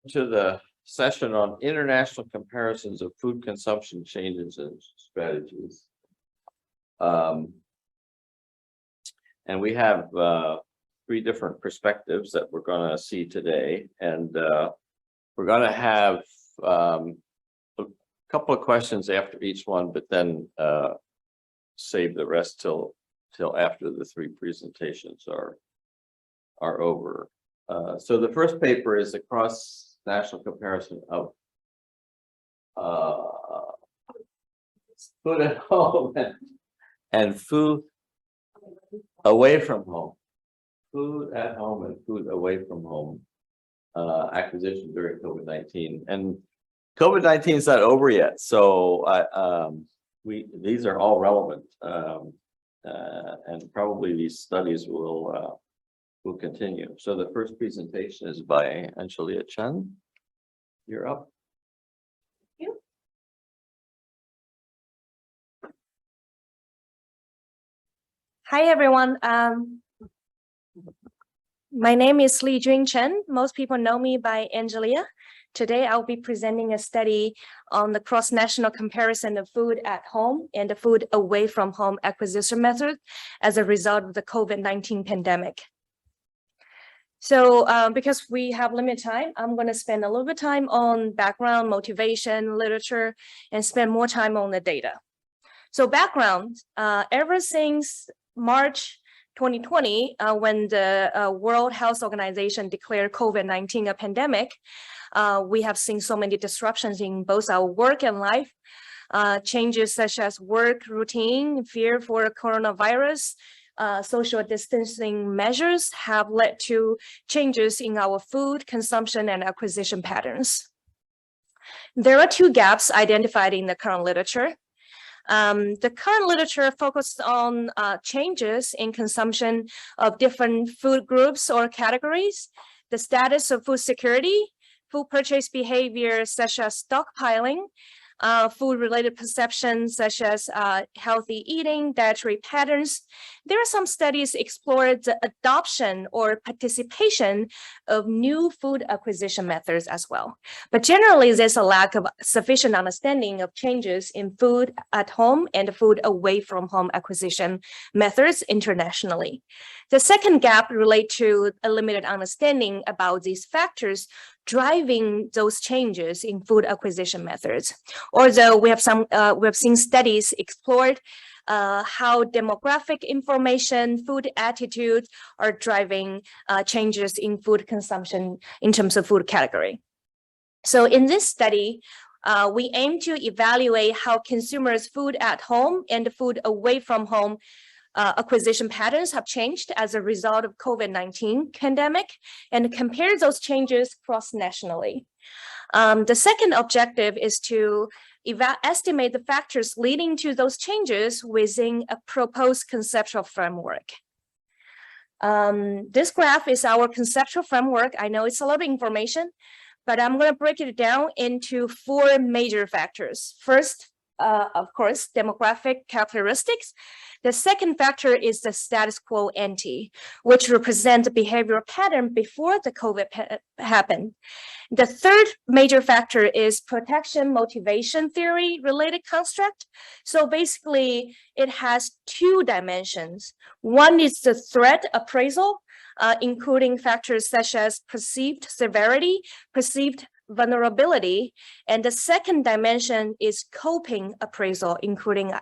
To the session on international comparisons of food consumption changes and strategies. And we have three different perspectives that we're going to see today, and we're going to have a couple of questions after each one, but then save the rest till after the three presentations are over. So the first paper is a cross-national comparison of food at home and food away from home. Food at home and food away from home acquisition during COVID-19. And COVID-19 is not over yet, so these are all relevant, and probably these studies will continue. So the first presentation is by Angelia Chen. You're up. Thank you. Hi, everyone. My name is Li Jun Chen. Most people know me by Angelia. Today, I'll be presenting a study on the cross-national comparison of food at home and the food away from home acquisition method as a result of the COVID-19 pandemic. So because we have limited time, I'm going to spend a little bit of time on background, motivation, literature, and spend more time on the data. So background, ever since March 2020, when the World Health Organization declared COVID-19 a pandemic, we have seen so many disruptions in both our work and life. Changes such as work routine, fear for coronavirus, social distancing measures have led to changes in our food consumption and acquisition patterns. There are two gaps identified in the current literature. The current literature focused on changes in consumption of different food groups or categories, the status of food security, food purchase behavior such as stockpiling, food-related perceptions such as healthy eating, dietary patterns. There are some studies explored the adoption or participation of new food acquisition methods as well. But generally, there's a lack of sufficient understanding of changes in food at home and food away from home acquisition methods internationally. The second gap relates to a limited understanding about these factors driving those changes in food acquisition methods. Although we have seen studies explored how demographic information, food attitudes are driving changes in food consumption in terms of food category. So in this study, we aim to evaluate how consumers' food at home and food away from home acquisition patterns have changed as a result of COVID-19 pandemic and compare those changes cross-nationally. The second objective is to estimate the factors leading to those changes within a proposed conceptual framework. This graph is our conceptual framework. I know it's a lot of information, but I'm going to break it down into four major factors. First, of course, demographic characteristics. The second factor is the status quo ante, which represents the behavioral pattern before the COVID happened. The third major factor is protection motivation theory related construct. So basically, it has two dimensions. One is the threat appraisal, including factors such as perceived severity, perceived vulnerability, and the second dimension is coping appraisal, including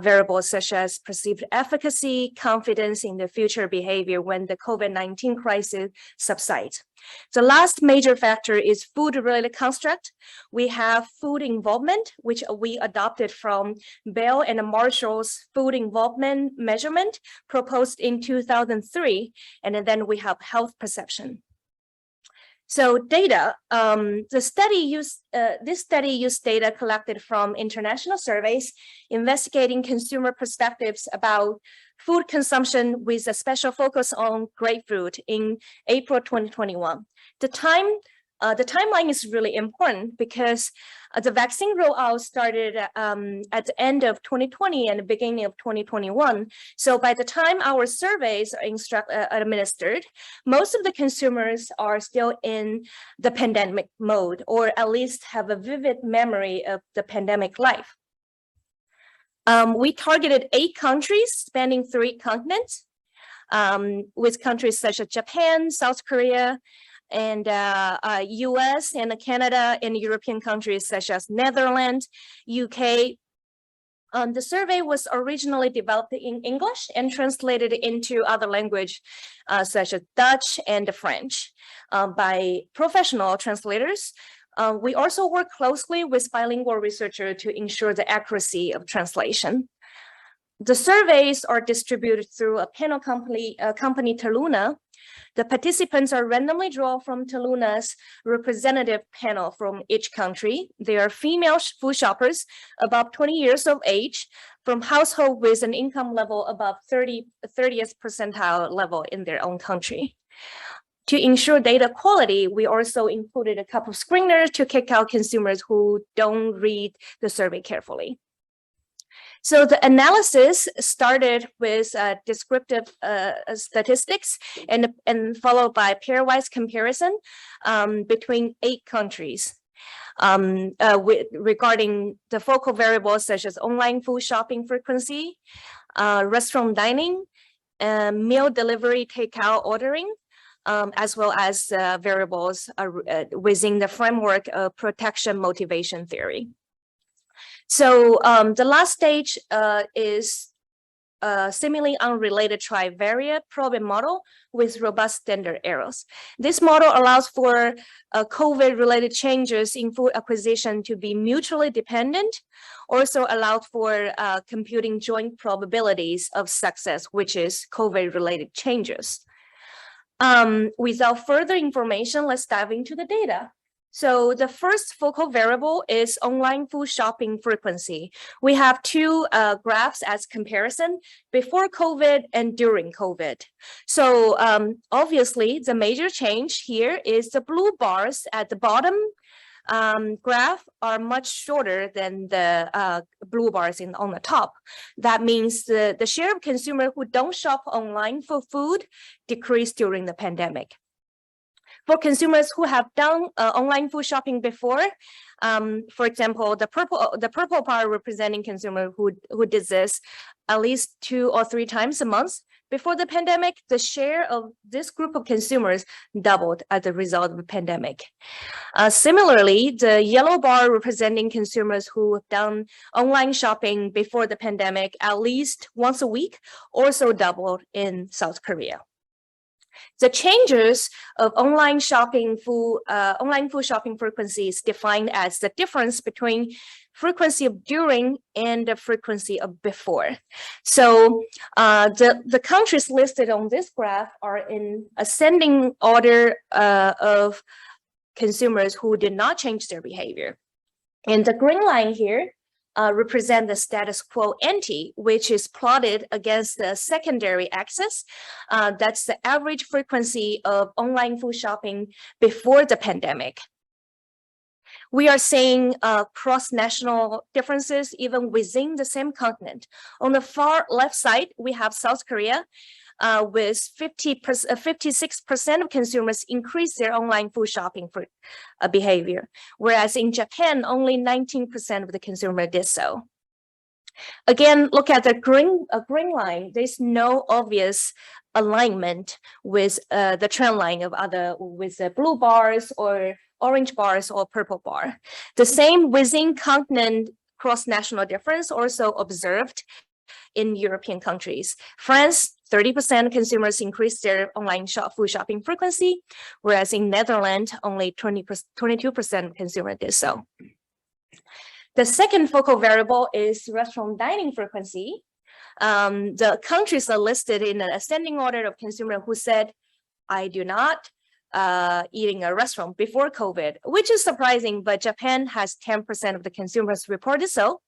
variables such as perceived efficacy, confidence in the future behavior when the COVID-19 crisis subsides. The last major factor is food-related construct. We have food involvement, which we adopted from Bell and Marshall's food involvement measurement proposed in 2003, and then we have health perception. So data, this study used data collected from international surveys investigating consumer perspectives about food consumption with a special focus on grapefruit in April 2021. The time The timeline is really important because the vaccine rollout started at the end of 2020 and the beginning of 2021. So by the time our surveys are administered, most of the consumers are still in the pandemic mode, or at least have a vivid memory of the pandemic life. We targeted 8 countries spanning 3 continents, with countries such as Japan, South Korea, and US and Canada, and European countries such as Netherlands, UK. The survey was originally developed in English and translated into other language such as Dutch and French by professional translators. We also work closely with bilingual researchers to ensure the accuracy of translation. The surveys are distributed through a panel company, Taluna. The participants are randomly drawn from Taluna's representative panel from each country. They are female food shoppers above 20 years of age from household with an income level above 30th percentile level in their own country. To ensure data quality, we also included a couple of screeners to kick out consumers who don't read the survey carefully. So the analysis started with descriptive statistics and followed by pairwise comparison between 8 countries regarding the focal variables such as online food shopping frequency, restaurant dining, meal delivery takeout ordering, as well as variables within the framework of protection motivation theory. So the last stage is a seemingly unrelated trivariate probing model with robust standard errors. This model allows for COVID-related changes in food acquisition to be mutually dependent, also allowed for computing joint probabilities of success, which is COVID-related changes. Without further information, let's dive into the data. So the first focal variable is online food shopping frequency. We have 2 graphs as comparison, before COVID and during COVID. So obviously the major change here is the blue bars at the bottom graph are much shorter than the blue bars on the top. That means the share of consumers who don't shop online for food decreased during the pandemic. For consumers who have done online food shopping before, for example, the purple bar representing consumers who did this at least 2 or 3 times a month before the pandemic, the share of this group of consumers doubled as a result of the pandemic. Similarly, the yellow bar representing consumers who have done online shopping before the pandemic at least once a week also doubled in South Korea. The changes of online food shopping frequency is defined as the difference between frequency of during and the frequency of before. So the countries listed on this graph are in ascending order of consumers who did not change their behavior. And the green line here represent the status quo ante, which is plotted against the secondary axis. That's the average frequency of online food shopping before the pandemic. We are seeing cross-national differences even within the same continent. On the far left side, we have South Korea, with 56% of consumers increase their online food shopping for behavior, whereas in Japan, only 19% of the consumer did so. Again, look at the green line. There's no obvious alignment with the trend line of with the blue bars or orange bars or purple bar. The same within continent cross-national difference also observed in European countries. France, 30% of consumers increased their online food shopping frequency, whereas in Netherlands, only 22% of consumers did so. The second focal variable is restaurant dining frequency. The countries are listed in an ascending order of consumers who said, I do not eating a restaurant before COVID, which is surprising, but Japan has 10% of the consumers reported so.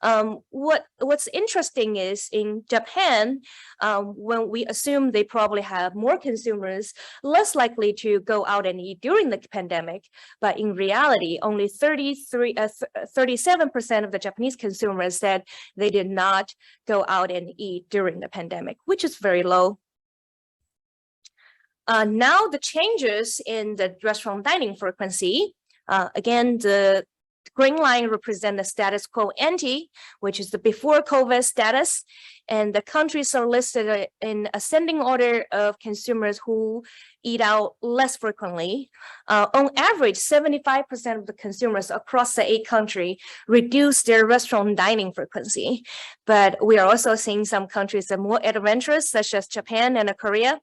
What's interesting is in Japan, when we assume they probably have more consumers, less likely to go out and eat during the pandemic, but in reality, only 37% of the Japanese consumers said they did not go out and eat during the pandemic, which is very low. Now the changes in the restaurant dining frequency, again, the green line represent the status quo ante, which is the before COVID status, and the countries are listed in ascending order of consumers who eat out less frequently. On average, 75% of the consumers across the 8 countries reduce their restaurant dining frequency. But we are also seeing some countries that are more adventurous, such as Japan and Korea.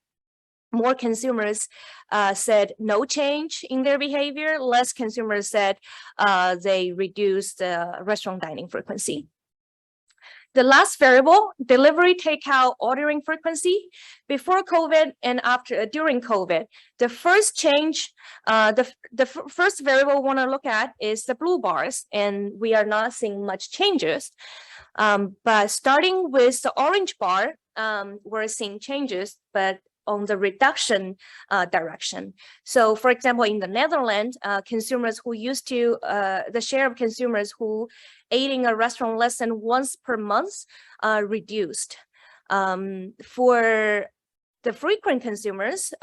More consumers said no change in their behavior. Less consumers said they reduced the restaurant dining frequency. The last variable, delivery, takeout, ordering frequency, before COVID and during COVID. The first change, the first variable we want to look at is the blue bars, and we are not seeing much changes. But starting with the orange bar, we're seeing changes, but on the reduction direction. So for example, in the Netherlands, consumers who used to, the share of consumers who ate in a restaurant less than once per month reduced. For the frequent consumers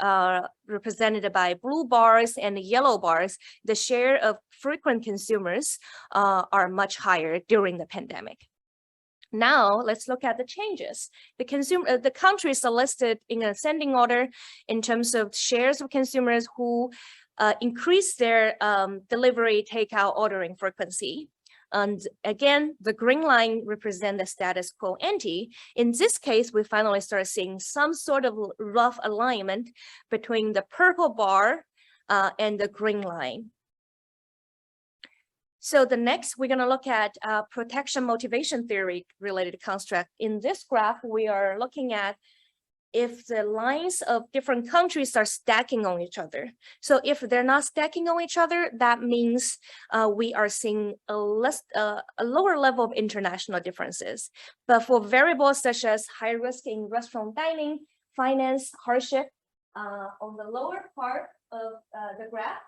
represented by blue bars and yellow bars, the share of frequent consumers are much higher during the pandemic. Now let's look at the changes. The countries are listed in ascending order in terms of shares of consumers who increase their delivery, takeout, ordering frequency. And again, the green line represents the status quo ante. In this case, we finally start seeing some sort of rough alignment between the purple bar and the green line. So the next, we're going to look at protection motivation theory related construct. In this graph, we are looking at if the lines of different countries are stacking on each other. So if they're not stacking on each other, that means we are seeing a lower level of international differences. But for variables such as high risk in restaurant dining, finance, hardship, on the lower part of the graph,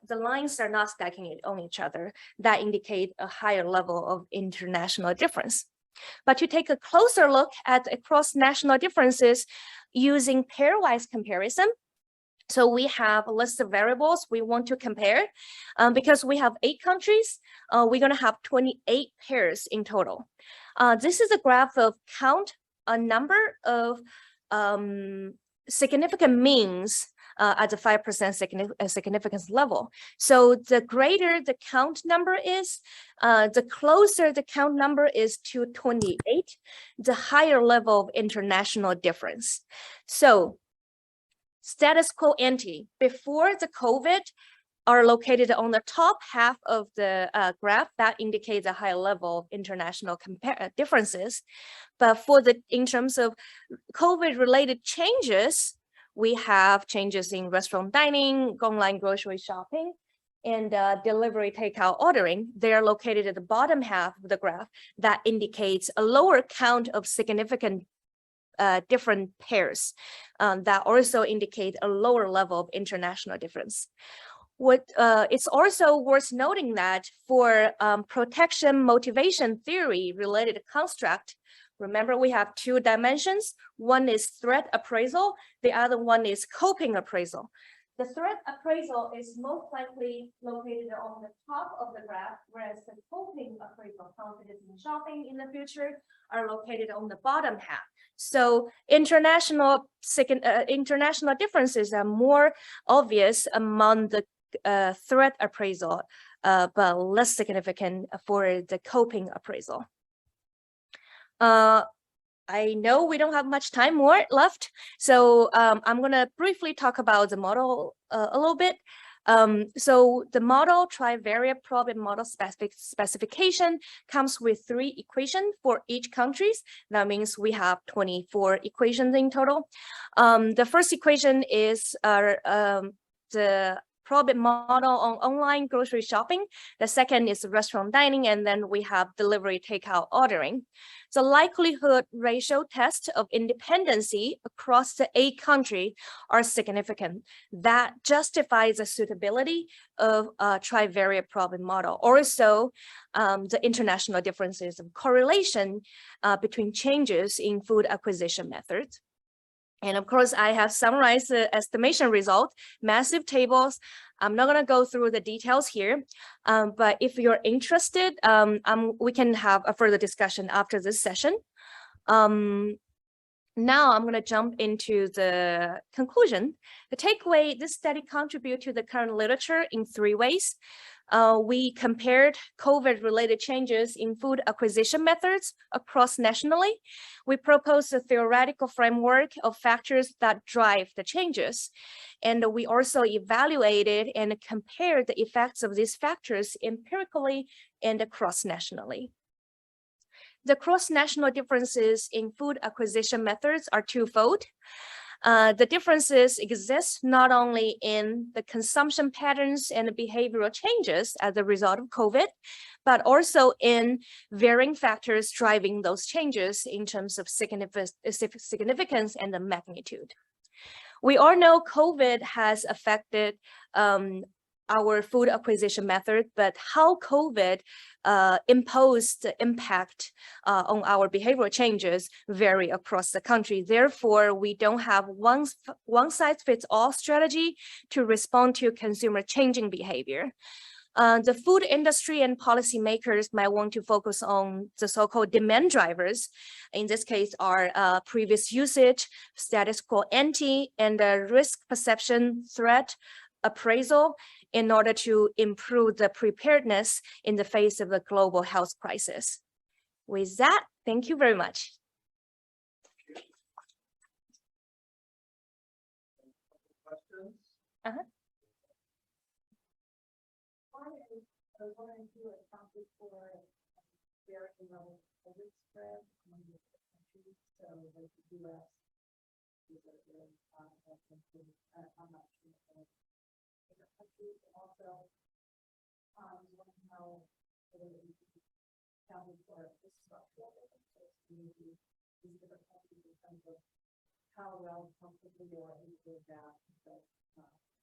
the lines are not stacking on each other. That indicate a higher level of international difference. But to take a closer look at across national differences using pairwise comparison. So we have a list of variables we want to compare. Because we have 8 countries, we're going to have 28 pairs in total. This is a graph of count a number of significant means at the 5% significance level. So the greater the count number is, the closer the count number is to 28, the higher level of international difference. So status quo ante, before the COVID, are located on the top half of the graph. That indicates a high level of international differences. But in terms of COVID-related changes, we have changes in restaurant dining, online grocery shopping, and delivery takeout ordering. They are located at the bottom half of the graph. That indicates a lower count of significant different pairs. That also indicate a lower level of international difference. It's also worth noting that for protection motivation theory related construct, remember, we have 2 dimensions. One is threat appraisal. The other one is coping appraisal. The threat appraisal is most likely located on the top of the graph, whereas the coping appraisal, confidence in shopping in the future, are located on the bottom half. So international differences are more obvious among the threat appraisal, but less significant for the coping appraisal. I know we don't have much time more left, so I'm going to briefly talk about the model a little bit. So the model trivariate problem model specification comes with 3 equations for each countries. That means we have 24 equations in total. The first equation is the profit model on online grocery shopping. The second is restaurant dining, and then we have delivery takeout ordering. The likelihood ratio test of independency across the 8 countries are significant. That justifies the suitability of a trivariate profit model. Also, the international differences of correlation between changes in food acquisition methods. And of course, I have summarized the estimation result, massive tables. I'm not going to go through the details here, but if you're interested, we can have a further discussion after this session. Now I'm going to jump into the conclusion. The takeaway, this study contributes to the current literature in 3 ways. We compared COVID-related changes in food acquisition methods across nationally. We proposed a theoretical framework of factors that drive the changes. And we also evaluated and compared the effects of these factors empirically and cross-nationally. The cross-national differences in food acquisition methods are twofold. The differences exist not only in the consumption patterns and behavioral changes as a result of COVID, but also in varying factors driving those changes in terms of significance and the magnitude. We all know COVID has affected our food acquisition method, but how COVID imposed the impact on our behavioral changes vary across the country. Therefore, we don't have one size fits all strategy to respond to consumer changing behavior. The food industry and policymakers might want to focus on the so-called demand drivers. In this case, are previous usage, status quo ante, and risk perception, threat appraisal, in order to improve the preparedness in the face of the global health crisis. With that, thank you very much. Questions? Also, how well comfortably you are able to adapt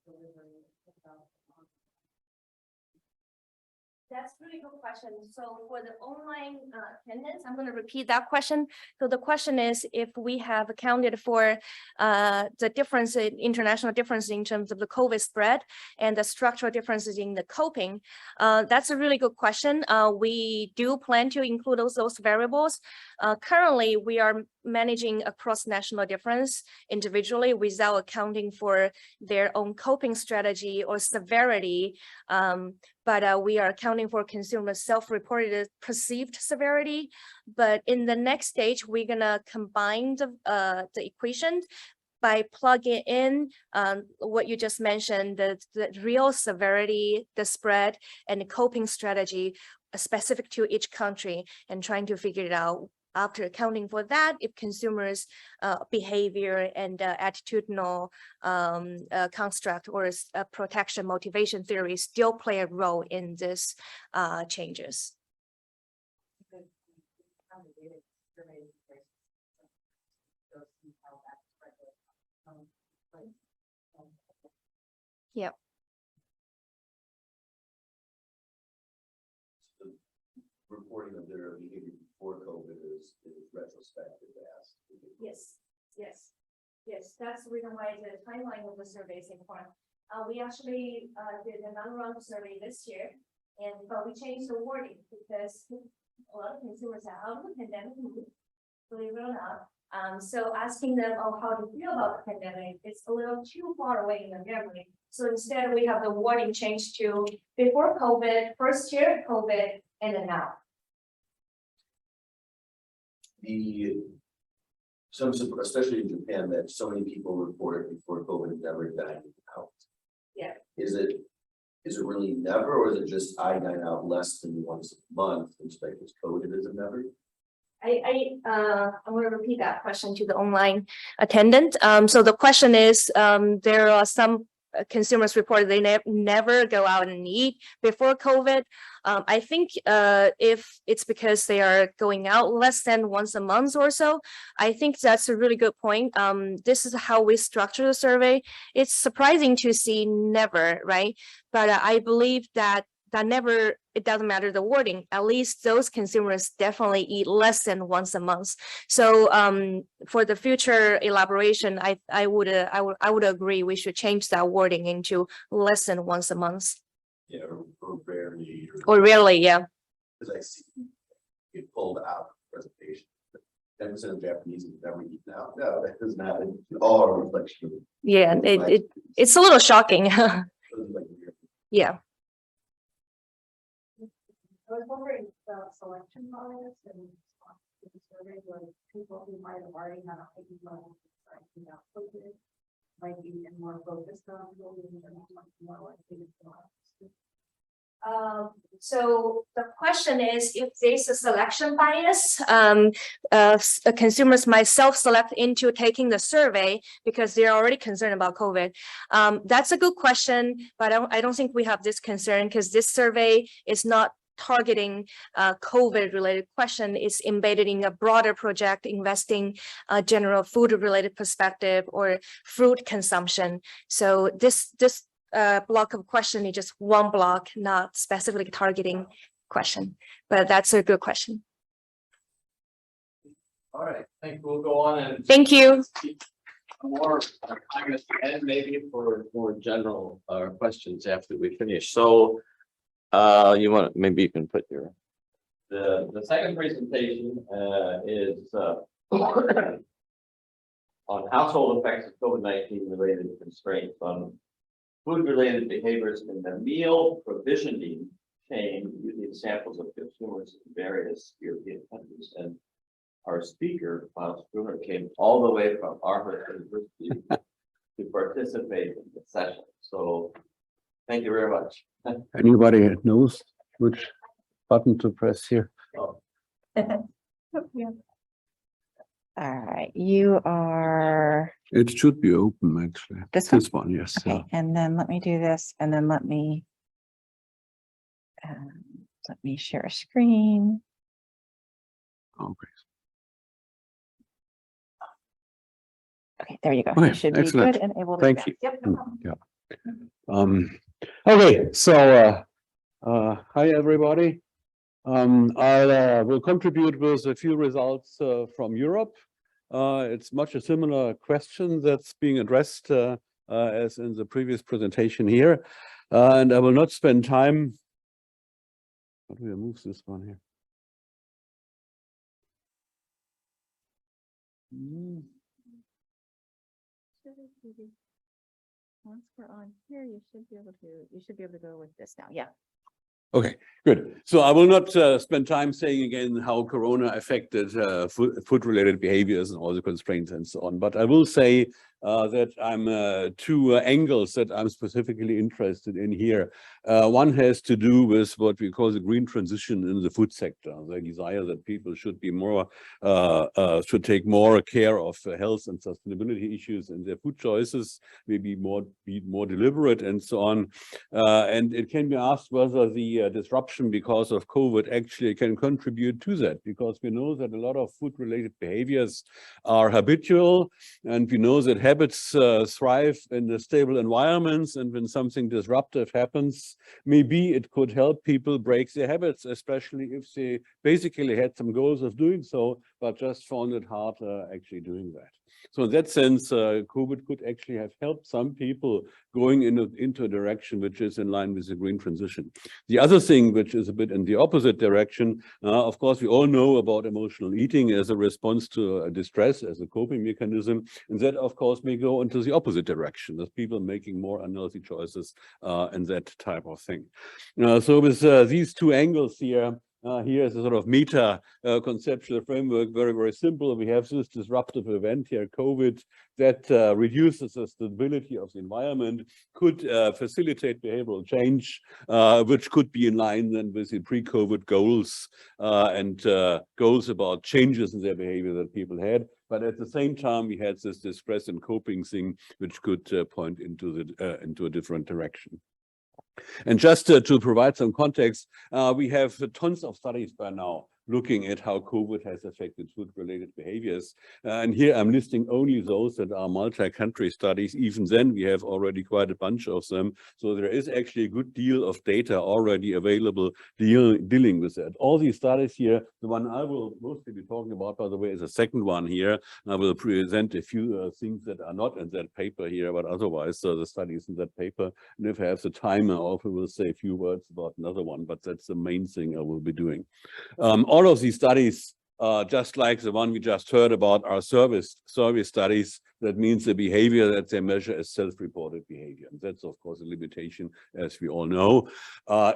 delivery about. That's a really good question. So for the online attendance, I'm going to repeat that question. So the question is, if we have accounted for the difference in international difference in terms of the COVID spread and the structural differences in the coping, that's a really good question. We do plan to include those variables. Currently, we are managing across national difference individually without accounting for their own coping strategy or severity. But we are accounting for consumer self-reported perceived severity. But in the next stage, we're gonna combine the equation by plugging in what you just mentioned, the real severity, the spread, and the coping strategy specific to each country, and trying to figure it out. After accounting for that, if consumers' behavior and attitudinal construct or protection motivation theory still play a role in this changes. Yep. Reporting of their behavior before COVID is retrospective. Yes. That's the reason why the timeline of the survey is important. We actually did another round of survey this year, but we changed the wording because a lot of consumers are out of the pandemic mood, believe it or not. So asking them, oh, how do you feel about the pandemic? It's a little too far away in their memory. So instead, we have the wording changed to before COVID, first year COVID, and then now. Especially in Japan, that so many people reported before COVID never dining out. Yeah. Is it really never, or is it just I dine out less than once a month, which like is coded as a never? I'm going to repeat that question to the online attendant. So the question is, there are some consumers reported they never go out and eat before COVID. I think if it's because they are going out less than once a month or so, I think that's a really good point. This is how we structure the survey. It's surprising to see never, right? But I believe that never, it doesn't matter the wording, at least those consumers definitely eat less than once a month. So for the future elaboration, I would agree we should change that wording into less than once a month. Yeah, or rarely. Or rarely, yeah. Because I see it pulled out of the presentation. 10% of Japanese never eat now. No, that does not. It's all a reflection of Yeah, it's a little shocking. Yeah. I was wondering about selection bias and the survey where people who might have already had a heightened level of anxiety about COVID might be more focused on building and more likely to. So the question is, if there's a selection bias, consumers might self-select into taking the survey because they're already concerned about COVID. That's a good question, but I don't think we have this concern because this survey is not targeting COVID related question. Is embedded in a broader project investing general food related perspective or fruit consumption. So this block of question is just one block, not specifically targeting question, but that's a good question. All right, I think we'll go on and. Thank you. More time at the end, maybe for more general questions after we finish. So you want, maybe you can put your, the second presentation is on household effects of COVID-19 related constraints on food-related behaviors in the meal provisioning chain, using examples of consumers in various European countries. And our speaker, Klaus Brunner, came all the way from Aarhus University to participate in the session. So thank you very much. Anybody knows which button to press here? Oh. Yeah. All right, you are It should be open actually. this one? Yes. Okay, and then let me do this, and then let me share a screen. Okay. Okay, there you go. Okay, You should be excellent. good and able to. Thank do you. that. Yep. No problem. Okay, so hi everybody. I will contribute with a few results from Europe. It's much a similar question that's being addressed as in the previous presentation here, and I will not spend time. How do we move this one here? Once we're on here, you should be able to go with this now. Yeah. Okay, good. So I will not spend time saying again how Corona affected food-related behaviors and all the constraints and so on, but I will say that I'm two angles that I'm specifically interested in here. One has to do with what we call the green transition in the food sector, the desire that people should be more, should take more care of health and sustainability issues in their food choices, maybe be more deliberate and so on. And it can be asked whether the disruption because of COVID actually can contribute to that, because we know that a lot of food-related behaviors are habitual, and we know that habits thrive in stable environments, and when something disruptive happens, maybe it could help people break their habits, especially if they basically had some goals of doing so, but just found it hard actually doing that. So in that sense, COVID could actually have helped some people going into a direction which is in line with the green transition. The other thing, which is a bit in the opposite direction, of course, we all know about emotional eating as a response to distress, as a coping mechanism, and that, of course, may go into the opposite direction, as people making more unhealthy choices and that type of thing. So with these two angles here, here is a sort of meta conceptual framework, very, very simple. We have this disruptive event here, COVID, that reduces the stability of the environment, could facilitate behavioral change, which could be in line then with the pre-COVID goals and goals about changes in their behavior that people had. but at the same time, we had this distress and coping thing, which could point into a different direction. And just to provide some context, we have tons of studies by now looking at how COVID has affected food-related behaviors. And here I'm listing only those that are multi-country studies. Even then, we have already quite a bunch of them. So there is actually a good deal of data already available dealing with that. All these studies here, the one I will mostly be talking about, by the way, is the second one here. I will present a few things that are not in that paper here, but otherwise the studies in that paper. And if I have the time, I also will say a few words about another one, but that's the main thing I will be doing. All of these studies, just like the one we just heard about, are service studies. That means the behavior that they measure is self-reported behavior. And that's, of course, a limitation, as we all know.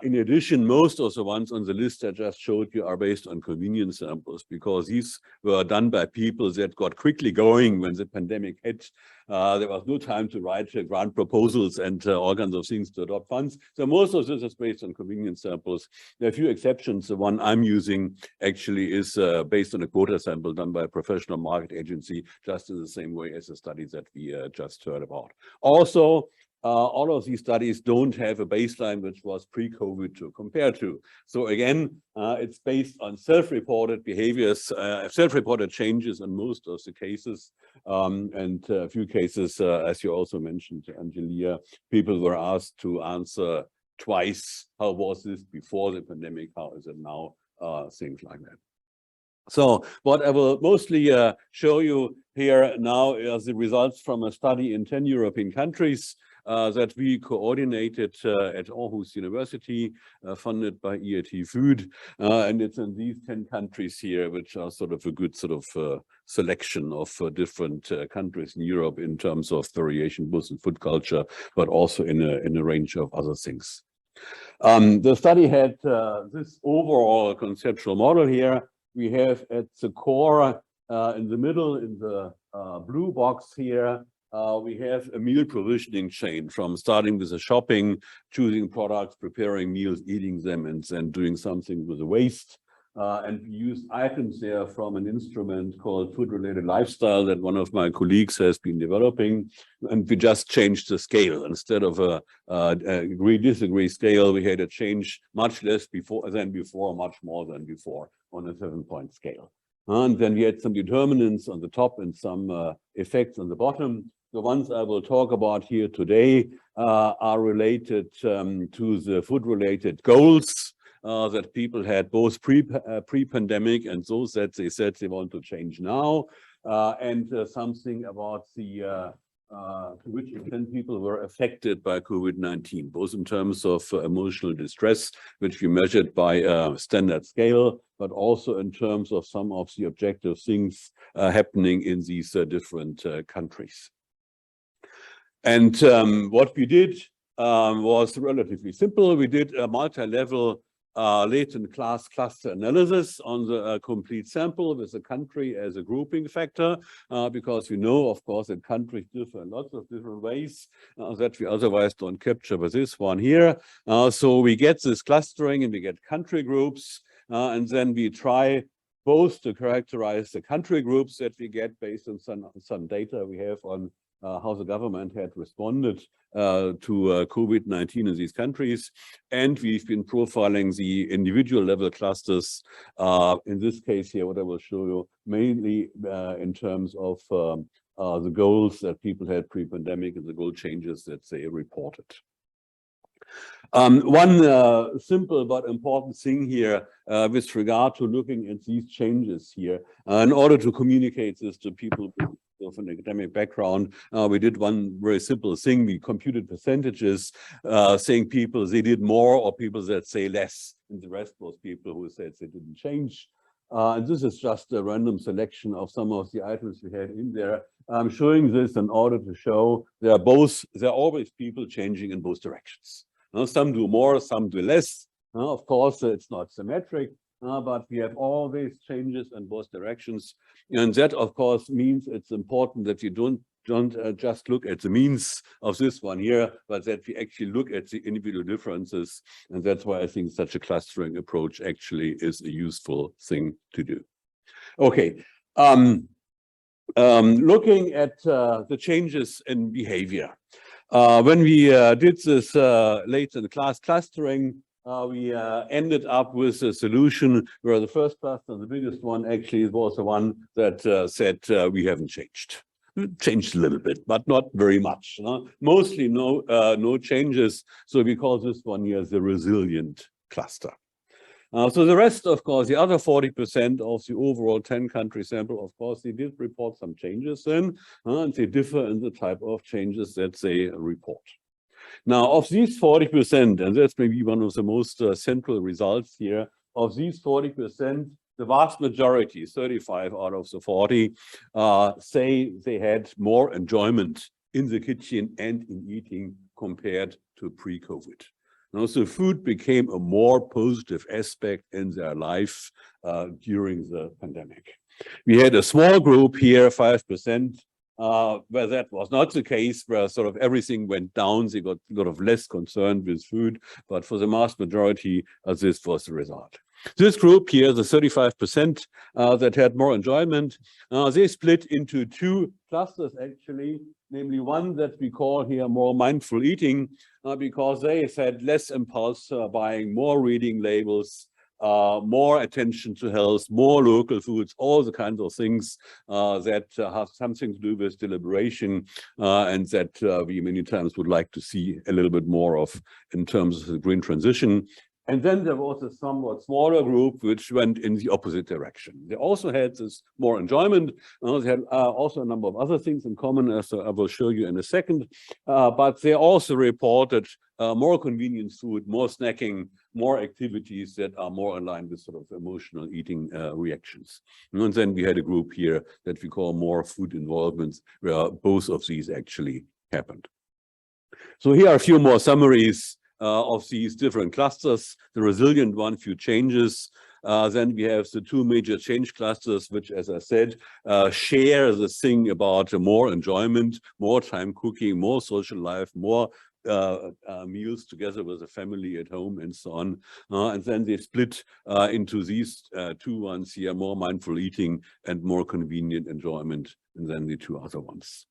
In addition, most of the ones on the list I just showed you are based on convenience samples, because these were done by people that got quickly going when the pandemic hit. There was no time to write grant proposals and all kinds of things to adopt funds. So most of this is based on convenience samples. There are a few exceptions. The one I'm using actually is based on a quota sample done by a professional market agency, just in the same way as the studies that we just heard about. Also, all of these studies don't have a baseline which was pre-COVID to compare to. So again, it's based on self-reported behaviors, self-reported changes in most of the cases. And a few cases, as you also mentioned, Angelia, people were asked to answer twice, how was this before the pandemic, how is it now, things like that. So what I will mostly show you here now is the results from a study in 10 European countries that we coordinated at Aarhus University, funded by EAT Food. And it's in these 10 countries here, which are sort of a good sort of selection of different countries in Europe in terms of variation, both in food culture, but also in a range of other things. The study had this overall conceptual model here. We have at the core, in the middle, in the blue box here, we have a meal provisioning chain, from starting with the shopping, choosing products, preparing meals, eating them, and then doing something with the waste. And we use items there from an instrument called food-related lifestyle that one of my colleagues has been developing. And we just changed the scale. Instead of a agree-disagree scale, we had a change much less than before, much more than before on a 7-point scale. And then we had some determinants on the top and some effects on the bottom. The ones I will talk about here today are related to the food-related goals that people had, both pre-pandemic and those that they said they want to change now, and something about the to which extent people were affected by COVID-19, both in terms of emotional distress, which we measured by a standard scale, but also in terms of some of the objective things happening in these different countries. And what we did was relatively simple. We did a multi-level latent class cluster analysis on the complete sample with the country as a grouping factor, because we know, of course, that countries differ in lots of different ways that we otherwise don't capture with this one here. So we get this clustering and we get country groups, and then we try both to characterize the country groups that we get based on some data we have on how the government had responded to COVID-19 in these countries. And we've been profiling the individual level clusters. In this case here, what I will show you, mainly in terms of the goals that people had pre-pandemic and the goal changes that they reported. One simple but important thing here with regard to looking at these changes here, in order to communicate this to people of an academic background, we did one very simple thing. We computed percentages, saying people they did more or people that say less, and the rest was people who said they didn't change. And this is just a random selection of some of the items we had in there. I'm showing this in order to show there are always people changing in both directions. Some do more, some do less. Of course, it's not symmetric, but we have all these changes in both directions. And that, of course, means it's important that you don't just look at the means of this one here, but that we actually look at the individual differences. And that's why I think such a clustering approach actually is a useful thing to do. Okay. looking at the changes in behavior. When we did this late in the class clustering, we ended up with a solution where the first cluster, the biggest one, actually was the one that said we haven't changed. Changed a little bit, but not very much. Mostly no changes. So we call this one here the resilient cluster. So the rest, of course, the other 40% of the overall 10-country sample, of course, they did report some changes then, and they differ in the type of changes that they report. Now, of these 40%, and that's maybe one of the most central results here, of these 40%, the vast majority, 35 out of the 40, say they had more enjoyment in the kitchen and in eating compared to pre-COVID. And also food became a more positive aspect in their life during the pandemic. We had a small group here, 5%, where that was not the case, where sort of everything went down. They got a lot of less concerned with food, but for the vast majority, this was the result. This group here, the 35% that had more enjoyment, they split into two clusters actually, namely one that we call here more mindful eating, because they said less impulse buying, more reading labels, more attention to health, more local foods, all the kinds of things that have something to do with deliberation and that we many times would like to see a little bit more of in terms of the green transition. And then there was a somewhat smaller group which went in the opposite direction. They also had this more enjoyment. They had also a number of other things in common, as I will show you in a second. But they also reported more convenient food, more snacking, more activities that are more aligned with sort of emotional eating reactions. And then we had a group here that we call more food involvements, where both of these actually happened. So here are a few more summaries of these different clusters. The resilient one, few changes. Then we have the two major change clusters, which, as I said, share the thing about more enjoyment, more time cooking, more social life, more meals together with the family at home and so on. And then they split into these two ones here, more mindful eating and more convenient enjoyment, and then the two other ones.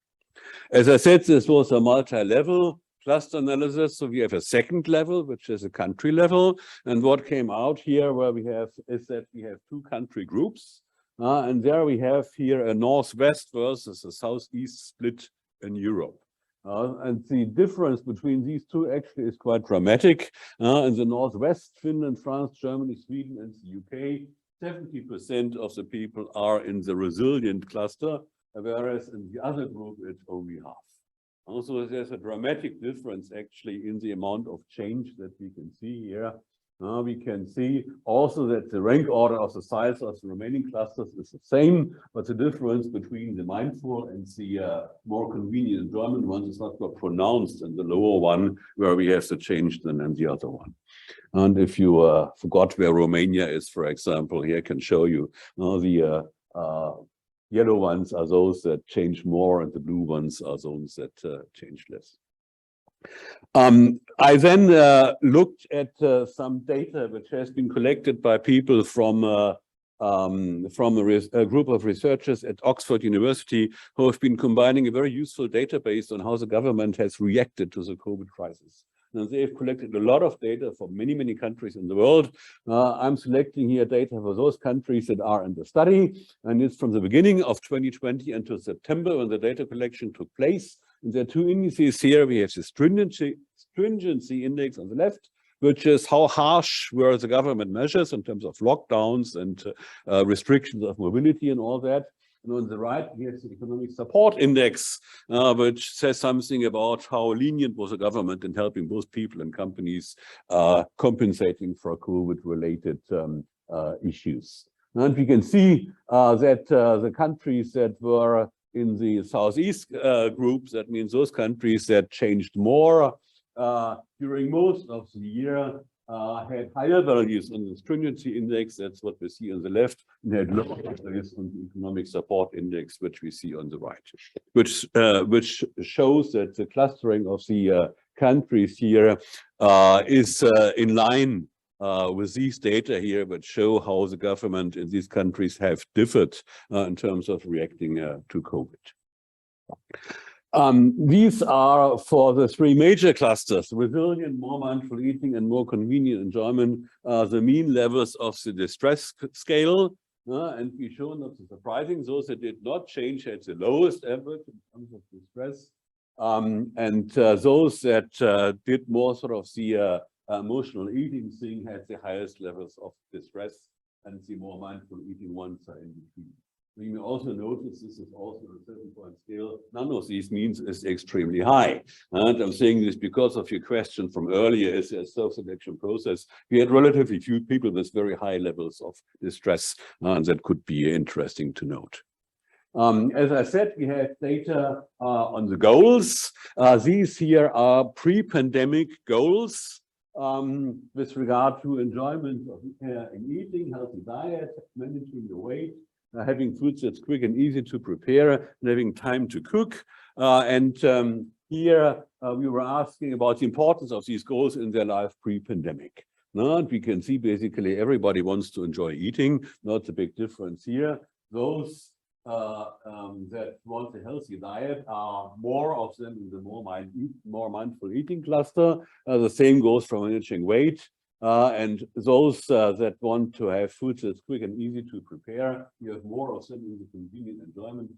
As I said, this was a multi-level cluster analysis. So we have a second level, which is a country level. And what came out here where we have is that we have two country groups. And there we have here a northwest versus a southeast split in Europe. And the difference between these two actually is quite dramatic. In the northwest, Finland, France, Germany, Sweden, and the UK, 70% of the people are in the resilient cluster, whereas in the other group, it's only half. Also, there's a dramatic difference actually in the amount of change that we can see here. We can see also that the rank order of the size of the remaining clusters is the same, but the difference between the mindful and the more convenient enjoyment ones is not so pronounced in the lower one, where we have the change than in the other one. And if you forgot where Romania is, for example, here I can show you the yellow ones are those that change more, and the blue ones are those that change less. I then looked at some data which has been collected by people from a group of researchers at Oxford University who have been combining a very useful database on how the government has reacted to the COVID crisis. And they've collected a lot of data from many, many countries in the world. I'm selecting here data for those countries that are in the study, and it's from the beginning of 2020 until September when the data collection took place. And there are two indices here. We have the stringency index on the left, which is how harsh were the government measures in terms of lockdowns and restrictions of mobility and all that. And on the right, we have the economic support index, which says something about how lenient was the government in helping both people and companies compensating for COVID-related issues. And we can see that the countries that were in the southeast group, that means those countries that changed more during most of the year, had higher values on the stringency index, that's what we see on the left, and had lower values on the economic support index, which we see on the right, which shows that the clustering of the countries here is in line with these data here, which show how the government in these countries have differed in terms of reacting to COVID. These are for the three major clusters: resilient, more mindful eating, and more convenient enjoyment, the mean levels of the distress scale. And we show, not surprising, those that did not change had the lowest average in terms of distress. And those that did more sort of the emotional eating thing had the highest levels of distress, and the more mindful eating ones are in between. We may also notice this is also a 7-point scale. None of these means is extremely high. And I'm saying this because of your question from earlier, is a self-selection process. We had relatively few people with very high levels of distress, and that could be interesting to note. As I said, we have data on the goals. These here are pre-pandemic goals with regard to enjoyment of in eating, healthy diet, managing the weight, having foods that's quick and easy to prepare, and having time to cook. Here we were asking about the importance of these goals in their life pre-pandemic. And we can see basically everybody wants to enjoy eating, not a big difference here. Those that want a healthy diet are more of them in the more mindful eating cluster. The same goes for managing weight. And those that want to have foods that's quick and easy to prepare, you have more of them in the convenient enjoyment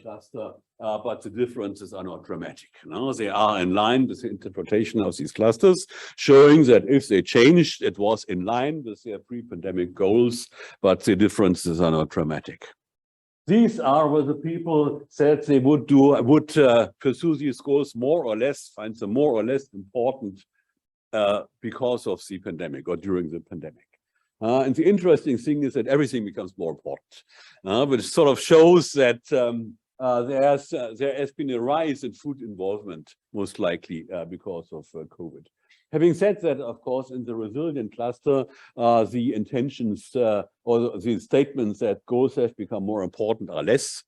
cluster, but the differences are not dramatic. No, they are in line with the interpretation of these clusters, showing that if they changed, it was in line with their pre-pandemic goals, but the differences are not dramatic. These are where the people said they would pursue these goals more or less, find them more or less important because of the pandemic or during the pandemic. And the interesting thing is that everything becomes more important, which sort of shows that there has been a rise in food involvement, most likely because of COVID. Having said that, of course, in the resilient cluster, the intentions or the statements that goals have become more important are less.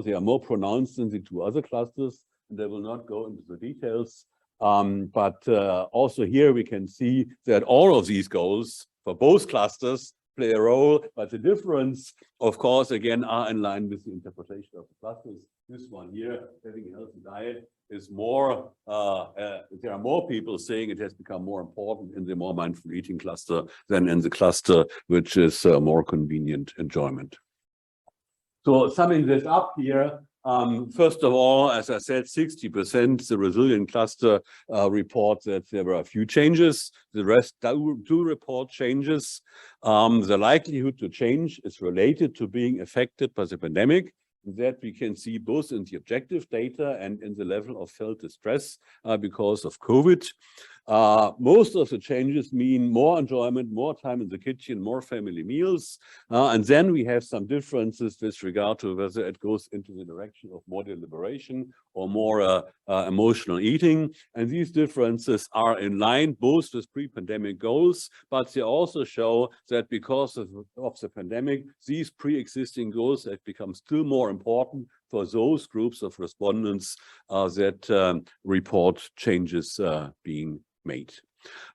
They are more pronounced than the two other clusters, and they will not go into the details. But also here we can see that all of these goals for both clusters play a role, but the difference, of course, again, are in line with the interpretation of the clusters. This one here, having a healthy diet, is more, there are more people saying it has become more important in the more mindful eating cluster than in the cluster which is more convenient enjoyment. So summing this up here, first of all, as I said, 60%, the resilient cluster report that there were a few changes. The rest do report changes. The likelihood to change is related to being affected by the pandemic. That we can see both in the objective data and in the level of felt distress because of COVID. Most of the changes mean more enjoyment, more time in the kitchen, more family meals. And then we have some differences with regard to whether it goes into the direction of more deliberation or more emotional eating. And these differences are in line both with pre-pandemic goals, but they also show that because of the pandemic, these pre-existing goals have become still more important for those groups of respondents that report changes being made.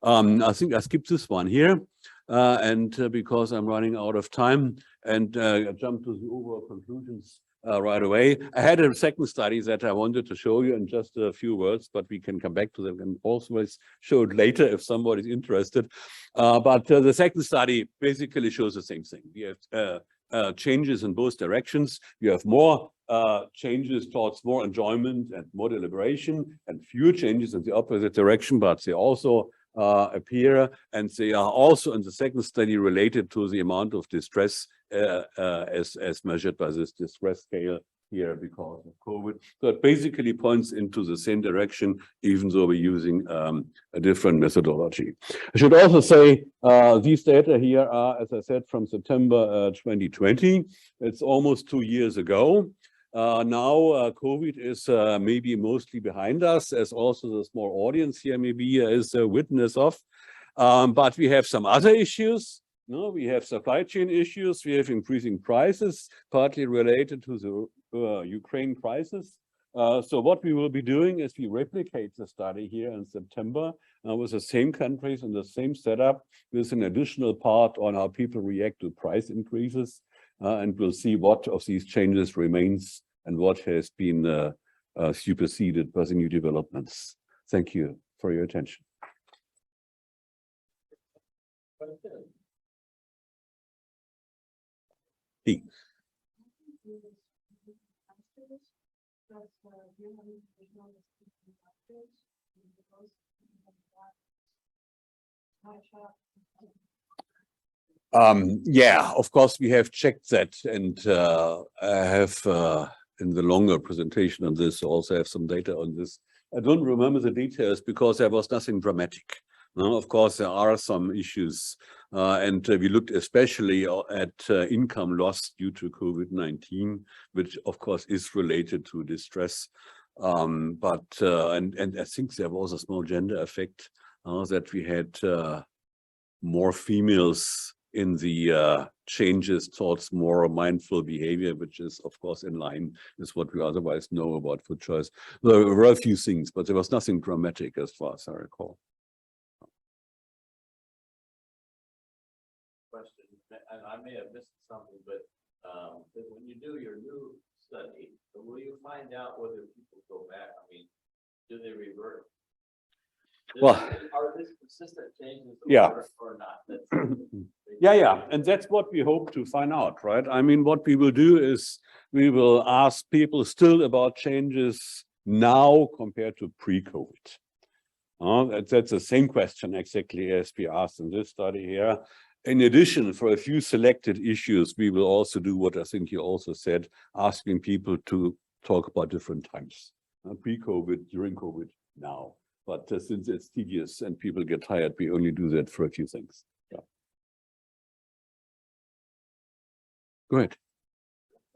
I think I skipped this one here, and because I'm running out of time, and jump to the overall conclusions right away. I had a second study that I wanted to show you in just a few words, but we can come back to them and also show it later if somebody's interested. But the second study basically shows the same thing. We have changes in both directions. You have more changes towards more enjoyment and more deliberation, and fewer changes in the opposite direction, but they also appear, and they are also in the second study related to the amount of distress as measured by this distress scale here because of COVID. So it basically points into the same direction, even though we're using a different methodology. I should also say these data here are, as I said, from September 2020. It's almost 2 years ago. Now COVID is maybe mostly behind us, as also the small audience here maybe is a witness of. But we have some other issues. No, we have supply chain issues. We have increasing prices, partly related to the Ukraine crisis. So what we will be doing is we replicate the study here in September, with the same countries and the same setup, with an additional part on how people react to price increases. And we'll see what of these changes remains and what has been superseded by the new developments. Thank you for your attention. D. Yeah, of course, we have checked that, and I have in the longer presentation on this also have some data on this. I don't remember the details because there was nothing dramatic. No, of course, there are some issues, and we looked especially at income loss due to COVID-19, which of course is related to distress. And I think there was a small gender effect that we had more females in the changes towards more mindful behavior, which is of course in line with what we otherwise know about food choice. There were a few things, but there was nothing dramatic as far as I recall. Question, and I may have missed something, but when you do your new study, will you find out whether people go back? I mean, do they revert? Well, Are these consistent changes yeah. or not? Yeah, and that's what we hope to find out, right? I mean, what we will do is we will ask people still about changes now compared to pre-COVID. That's the same question exactly as we asked in this study here. In addition, for a few selected issues, we will also do what I think you also said, asking people to talk about different times, pre-COVID, during COVID, now. But since it's tedious and people get tired, we only do that for a few things. Yeah. Go ahead.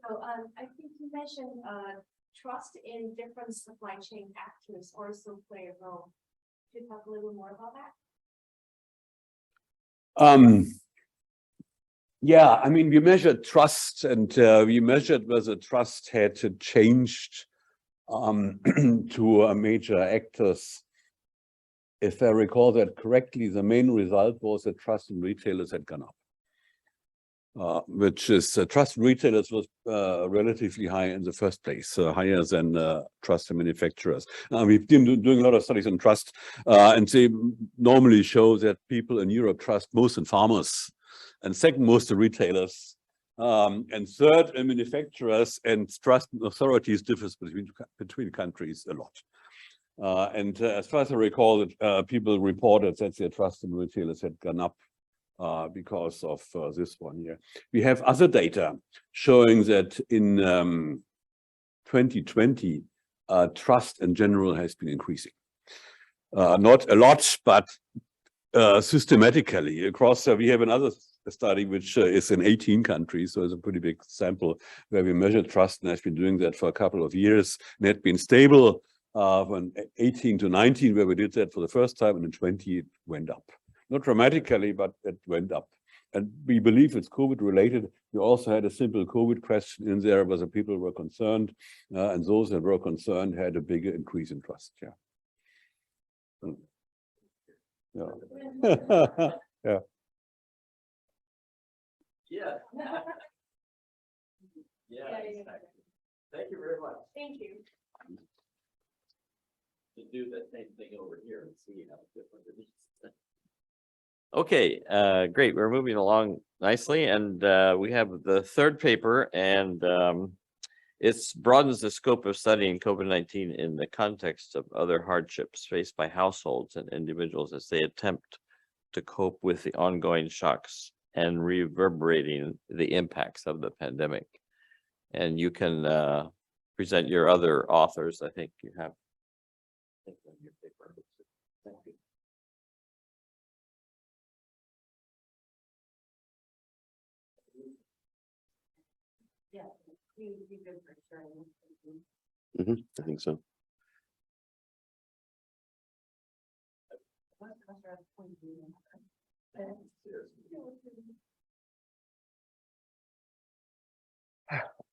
So I think you mentioned trust in different supply chain actors also play a role. Could you talk a little more about that? Yeah, I mean, we measured trust, and we measured whether trust had changed to major actors. If I recall that correctly, the main result was that trust in retailers had gone up, which is trust in retailers was relatively high in the first place, higher than trust in manufacturers. We've been doing a lot of studies on trust, and they normally show that people in Europe trust most in farmers, and second most in retailers, and third in manufacturers, and trust in authorities differs between countries a lot. And as far as I recall, people reported that their trust in retailers had gone up because of this one here. We have other data showing that in 2020, trust in general has been increasing. Not a lot, but systematically across. We have another study which is in 18 countries, so it's a pretty big sample where we measured trust, and has been doing that for a couple of years, and had been stable. From 18 to 19, where we did that for the first time, and in 20 it went up. Not dramatically, but it went up. And we believe it's COVID related. We also had a simple COVID question in there whether people were concerned, and those that were concerned had a bigger increase in trust. Yeah. Yeah. Yeah. Yeah. Yeah. Exactly. Thank you very much. Thank you. To do the same thing over here and see how different it is. Okay, great. We're moving along nicely, and we have the third paper, and it broadens the scope of studying COVID-19 in the context of other hardships faced by households and individuals as they attempt to cope with the ongoing shocks and reverberating the impacts of the pandemic. And you can present your other authors. I think you have. Your paper. Thank you. Yeah, we would be good for sharing. I think so.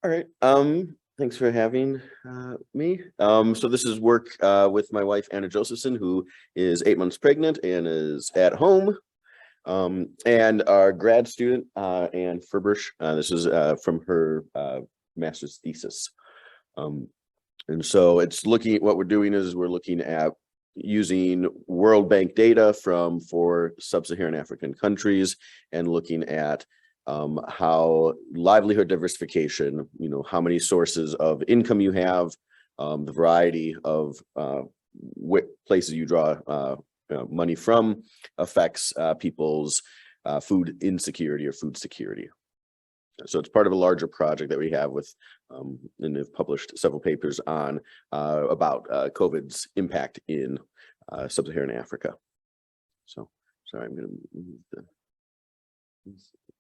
All right. Thanks for having me. So this is work with my wife, Anna Josephson, who is 8 months pregnant and is at home. And our grad student, Anne Ferbersch, this is from her master's thesis. And so it's looking, what we're doing is we're looking at using World Bank data from 4 sub-Saharan African countries and looking at how livelihood diversification, how many sources of income you have, the variety of what places you draw money from affects people's food insecurity or food security. So it's part of a larger project that we have with, and have published several papers on about COVID's impact in sub-Saharan Africa. So, sorry, I'm going to move the.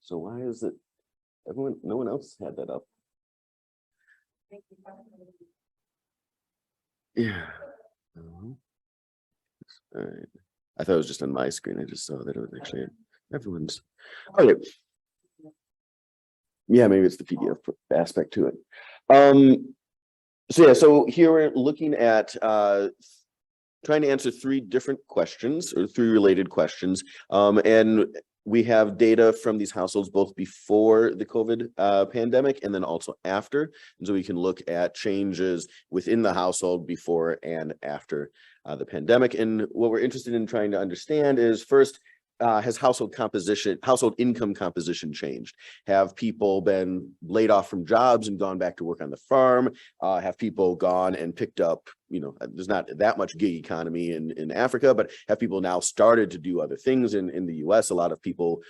So why is it everyone? No one else had that up. Yeah. All right. I thought it was just on my screen. I just saw that it was actually everyone's. Okay. Yeah, maybe it's the PDF aspect to it. So yeah, so here we're looking at trying to answer 3 different questions or 3 related questions. And we have data from these households both before the COVID pandemic and then also after. And so we can look at changes within the household before and after the pandemic. And what we're interested in trying to understand is first, has household income composition changed? Have people been laid off from jobs and gone back to work on the farm? Have people gone and picked up, there's not that much gig economy in Africa, but have people now started to do other things in the US? A lot of people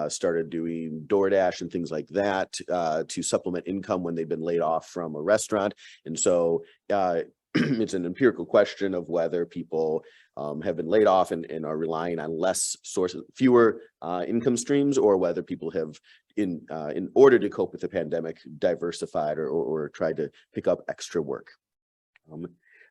started doing DoorDash and things like that to supplement income when they've been laid off from a restaurant. And so it's an empirical question of whether people have been laid off and are relying on fewer income streams, or whether people have, in order to cope with the pandemic, diversified or tried to pick up extra work.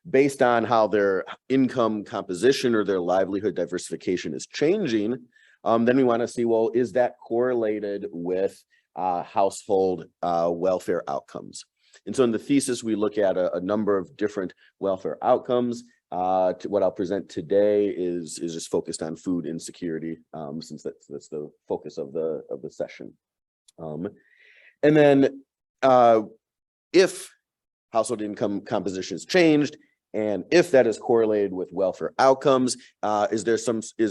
Based on how their income composition or their livelihood diversification is changing, then we want to see, well, is that correlated with household welfare outcomes? And so in the thesis, we look at a number of different welfare outcomes. What I'll present today is just focused on food insecurity, since that's the focus of the session. And then if household income composition has changed, and if that is correlated with welfare outcomes, is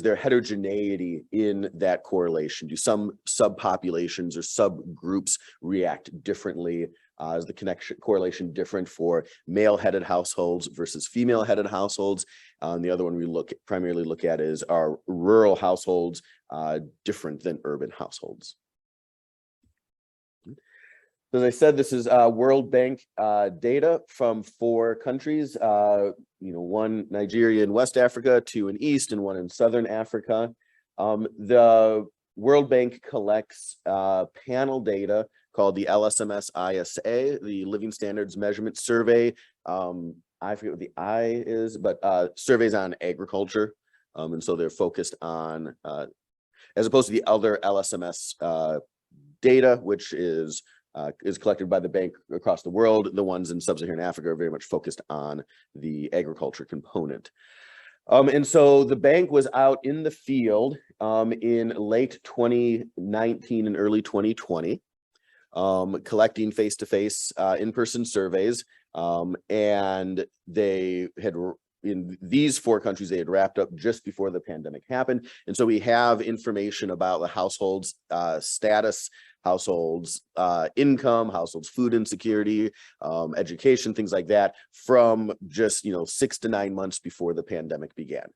there heterogeneity in that correlation? Do some subpopulations or subgroups react differently? Is the correlation different for male-headed households versus female-headed households? And the other one we primarily look at is, are rural households different than urban households? As I said, this is World Bank data from 4 countries, one Nigeria in West Africa, 2 in East, and 1 in Southern Africa. The World Bank collects panel data called the LSMS-ISA, the Living Standards Measurement Survey. I forget what the I is, but surveys on agriculture. And so they're focused on, as opposed to the other LSMS data, which is collected by the bank across the world, the ones in sub-Saharan Africa are very much focused on the agriculture component. And so the bank was out in the field in late 2019 and early 2020. Collecting face-to-face in-person surveys, and they had, in these 4 countries, they had wrapped up just before the pandemic happened. And so we have information about the households' status, households' income, households' food insecurity, education, things like that, from just 6 to 9 months before the pandemic began.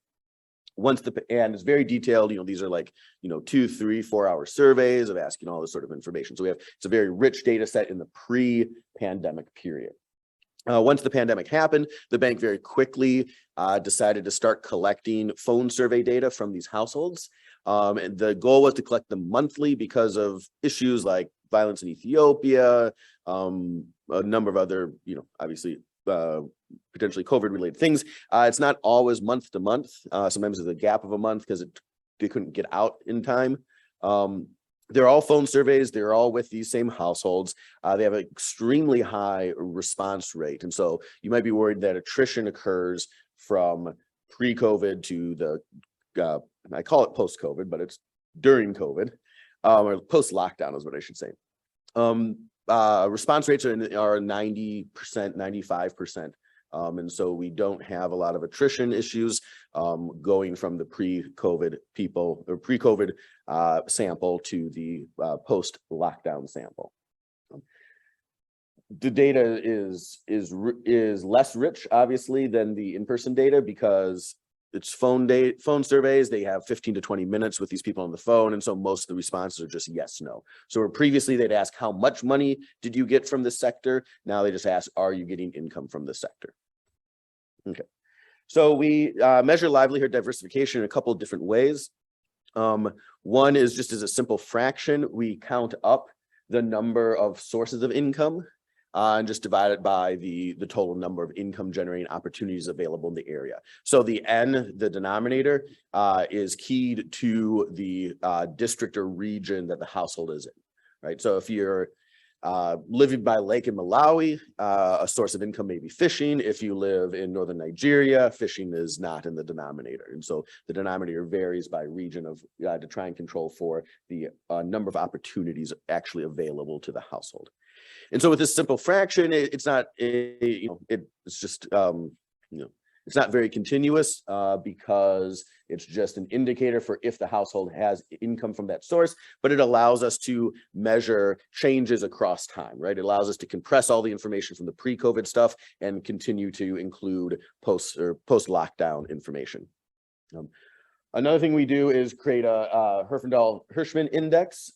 And it's very detailed, these are like, 2, 3, 4 hour surveys of asking all this sort of information. So it's a very rich data set in the pre-pandemic period. Once the pandemic happened, the bank very quickly decided to start collecting phone survey data from these households. And the goal was to collect them monthly because of issues like violence in Ethiopia, a number of other, obviously, potentially COVID related things. It's not always month to month. Sometimes there's a gap of a month because they couldn't get out in time. they're all phone surveys. They're all with these same households. They have an extremely high response rate. And so you might be worried that attrition occurs from pre-COVID to the, I call it post-COVID, but it's during COVID, or post-lockdown is what I should say. Response rates are 90%, 95%. And so we don't have a lot of attrition issues going from the pre-COVID people or pre-COVID sample to the post-lockdown sample. The data is less rich, obviously, than the in-person data because it's phone surveys. They have 15 to 20 minutes with these people on the phone. And so most of the responses are just yes, no. So where previously they'd ask, how much money did you get from this sector? Now they just ask, are you getting income from this sector? Okay. So we measure livelihood diversification in a couple of different ways. One is just as a simple fraction. We count up the number of sources of income and just divide it by the total number of income generating opportunities available in the area. So the N, the denominator, is keyed to the district or region that the household is in, right? So if you're living by a lake in Malawi, a source of income may be fishing. If you live in northern Nigeria, fishing is not in the denominator. And so the denominator varies by region of to try and control for the number of opportunities actually available to the household. And so with this simple fraction, it's not it's just it's not very continuous because it's just an indicator for if the household has income from that source, but it allows us to measure changes across time, right? It allows us to compress all the information from the pre-COVID stuff and continue to include post-lockdown information. Another thing we do is create a Herfindahl-Hirschman index.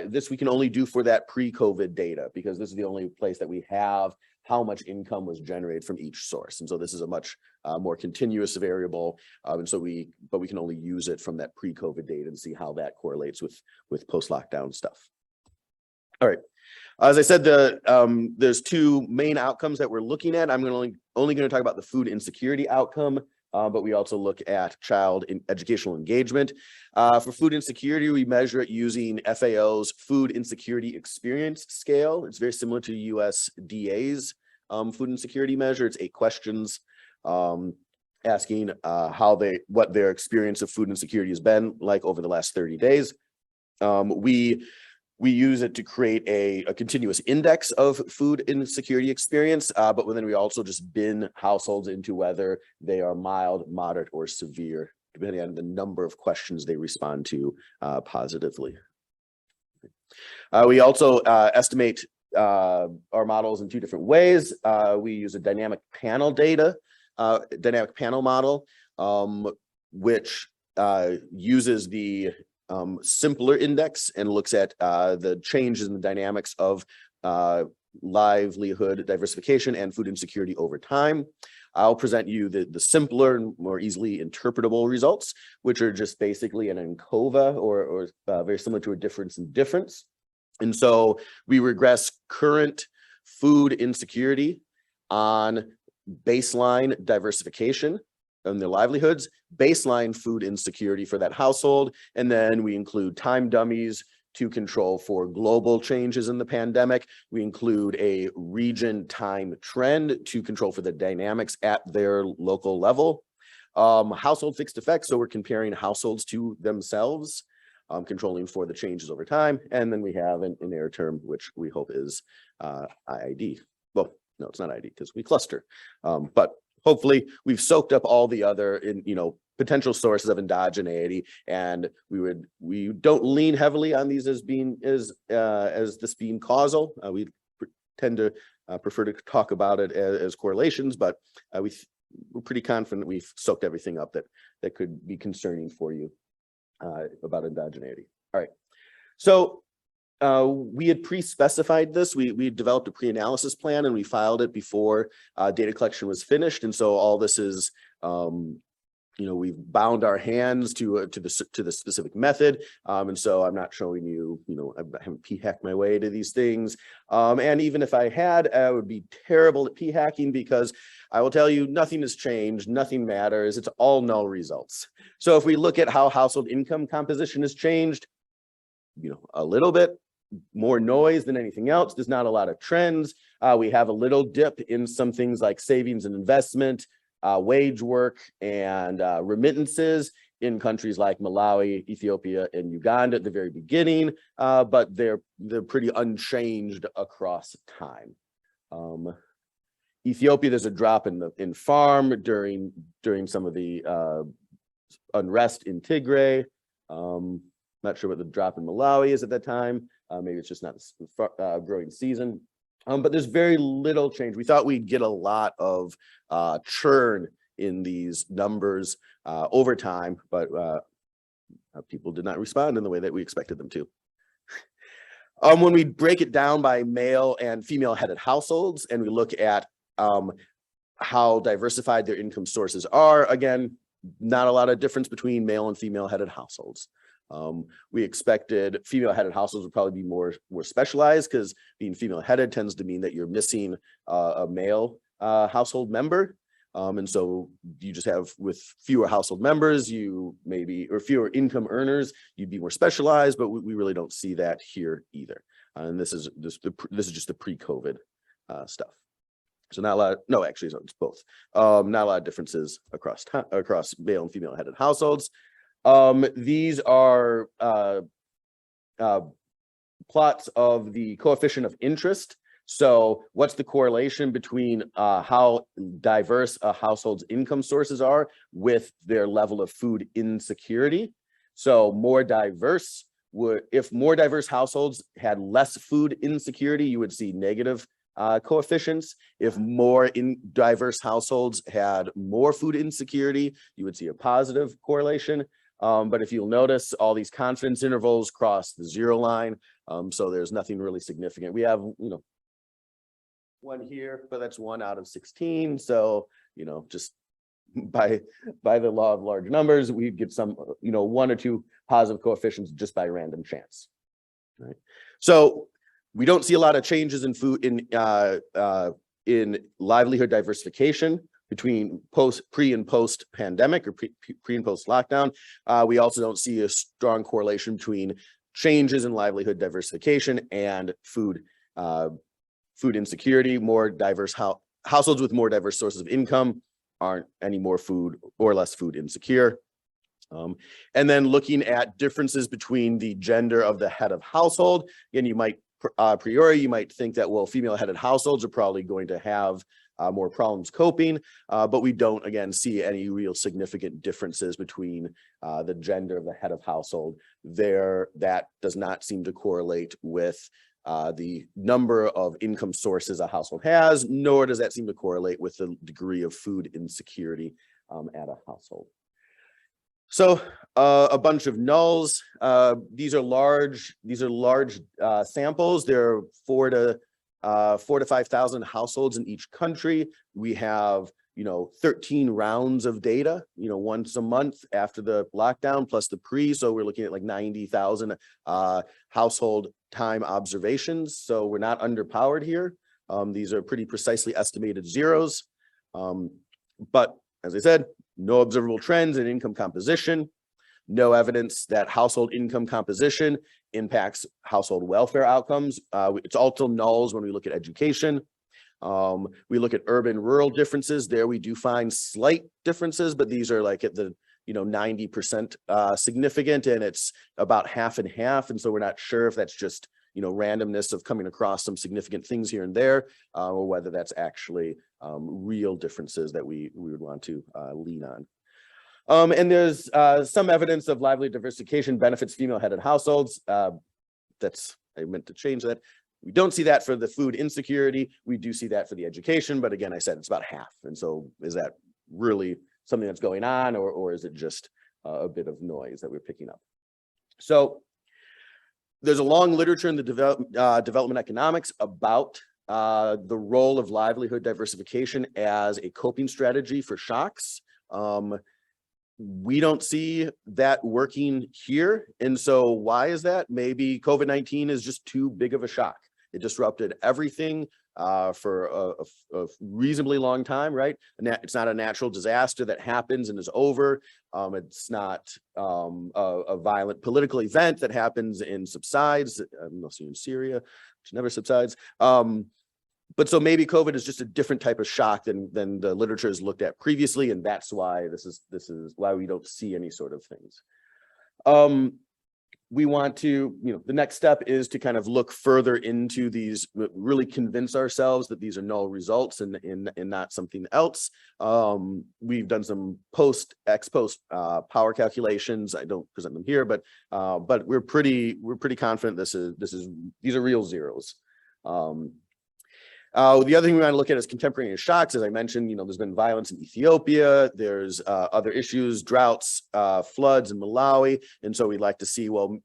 This we can only do for that pre-COVID data because this is the only place that we have how much income was generated from each source. And so this is a much more continuous variable. But we can only use it from that pre-COVID data and see how that correlates with post-lockdown stuff. All right. As I said, there's two main outcomes that we're looking at. I'm only going to talk about the food insecurity outcome. But we also look at child educational engagement. For food insecurity, we measure it using FAO's Food Insecurity Experience Scale. It's very similar to USDA's food insecurity measure. It's 8 questions asking what their experience of food insecurity has been like over the last 30 days. We use it to create a continuous index of food insecurity experience, but then we also just bin households into whether they are mild, moderate, or severe, depending on the number of questions they respond to positively. We also estimate our models in 2 different ways. We use a dynamic panel model, which uses the simpler index and looks at the changes in the dynamics of livelihood diversification and food insecurity over time. I'll present you the simpler and more easily interpretable results, which are just basically an ANCOVA or very similar to a difference in difference. And so we regress current food insecurity on baseline diversification and their livelihoods, baseline food insecurity for that household, and then we include time dummies to control for global changes in the pandemic. We include a region time trend to control for the dynamics at their local level. Household fixed effects, so we're comparing households to themselves, controlling for the changes over time. And then we have an error term, which we hope is IID. Well, no, it's not ID because we cluster, but hopefully we've soaked up all the other potential sources of endogeneity, and we don't lean heavily on these as this being causal. We tend to prefer to talk about it as correlations, but we're pretty confident we've soaked everything up that could be concerning for you about endogeneity. All right, so we had pre-specified this. We developed a pre-analysis plan and we filed it before data collection was finished. And so all this is, we've bound our hands to the specific method. And so I'm not showing you, I haven't p-hacked my way to these things. And even if I had, I would be terrible at p-hacking because I will tell you nothing has changed, nothing matters. It's all null results. So if we look at how household income composition has changed, a little bit more noise than anything else. There's not a lot of trends. We have a little dip in some things like savings and investment, wage work, and remittances in countries like Malawi, Ethiopia, and Uganda at the very beginning, but they're pretty unchanged across time. Ethiopia, there's a drop in farm during some of the unrest in Tigray. Not sure what the drop in Malawi is at that time. Maybe it's just not the growing season. But there's very little change. We thought we'd get a lot of churn in these numbers over time, but people did not respond in the way that we expected them to. When we break it down by male and female headed households, and we look at how diversified their income sources are, again, not a lot of difference between male and female headed households. We expected female headed households would probably be more specialized, because being female headed tends to mean that you're missing a male household member. And so you just have, with fewer household members, or fewer income earners, you'd be more specialized, but we really don't see that here either. And this is just the pre-COVID stuff. So not a lot, no, actually, so it's both. Not a lot of differences across male and female headed households. These are plots of the coefficient of interest. So what's the correlation between how diverse a household's income sources are with their level of food insecurity? So if more diverse households had less food insecurity, you would see negative coefficients. If more diverse households had more food insecurity, you would see a positive correlation. But if you'll notice, all these confidence intervals cross the 0 line. So there's nothing really significant. We have, one here, but that's 1 out of 16. So, just by the law of large numbers, we'd get some, 1 or 2 positive coefficients just by random chance. Right. So we don't see a lot of changes in food in livelihood diversification between pre and post pandemic, or pre and post lockdown. We also don't see a strong correlation between changes in livelihood diversification and food insecurity. More diverse households with more diverse sources of income aren't any more food or less food insecure. And then looking at differences between the gender of the head of household, again, you might a priori, you might think that, well, female headed households are probably going to have more problems coping, but we don't, again, see any real significant differences between the gender of the head of household there. That does not seem to correlate with the number of income sources a household has, nor does that seem to correlate with the degree of food insecurity at a household. So a bunch of nulls. These are large samples. There are 4,000 to 5,000 households in each country. We have 13 rounds of data, once a month after the lockdown plus the pre. So we're looking at like 90,000 household time observations. So we're not underpowered here. These are pretty precisely estimated zeros. But as I said, no observable trends in income composition, no evidence that household income composition impacts household welfare outcomes. It's also nulls when we look at education. We look at urban rural differences. There we do find slight differences, but these are like at the 90% significant, and it's about half and half. And so we're not sure if that's just randomness of coming across some significant things here and there, or whether that's actually real differences that we would want to lean on. And there's some evidence of lively diversification benefits female-headed households. I meant to change that. We don't see that for the food insecurity. We do see that for the education, but again, I said it's about half. And so is that really something that's going on, or is it just a bit of noise that we're picking up? So there's a long literature in the development economics about the role of livelihood diversification as a coping strategy for shocks. We don't see that working here. And so why is that? Maybe COVID-19 is just too big of a shock. It disrupted everything for a reasonably long time, right? It's not a natural disaster that happens and is over. It's not a violent political event that happens and subsides, mostly in Syria, which never subsides. But so maybe COVID is just a different type of shock than the literature has looked at previously, and that's why this is why we don't see any sort of things. We want to, the next step is to kind of look further into these, really convince ourselves that these are null results and not something else. We've done some ex post power calculations. I don't present them here, but we're pretty confident these are real zeros. The other thing we want to look at is contemporaneous shocks. As I mentioned, there's been violence in Ethiopia. There's other issues, droughts, floods in Malawi. And so we'd like to see, well,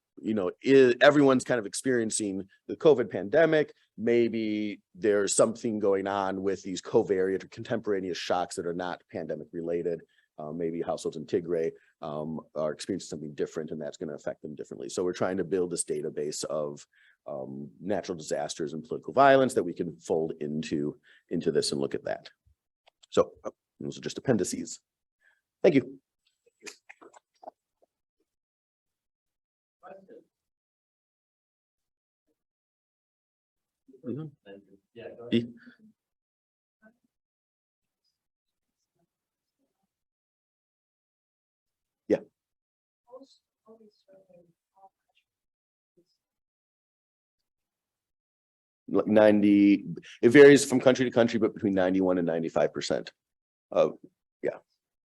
everyone's kind of experiencing the COVID pandemic. Maybe there's something going on with these covariate or contemporaneous shocks that are not pandemic related. Maybe households in Tigray are experiencing something different, and that's going to affect them differently. So we're trying to build this database of natural disasters and political violence that we can fold into this and look at that. So those are just appendices. Thank you. Mm-hmm. Yeah, go ahead. Yeah. Like 90, it varies from country to country, but between 91 and 95%.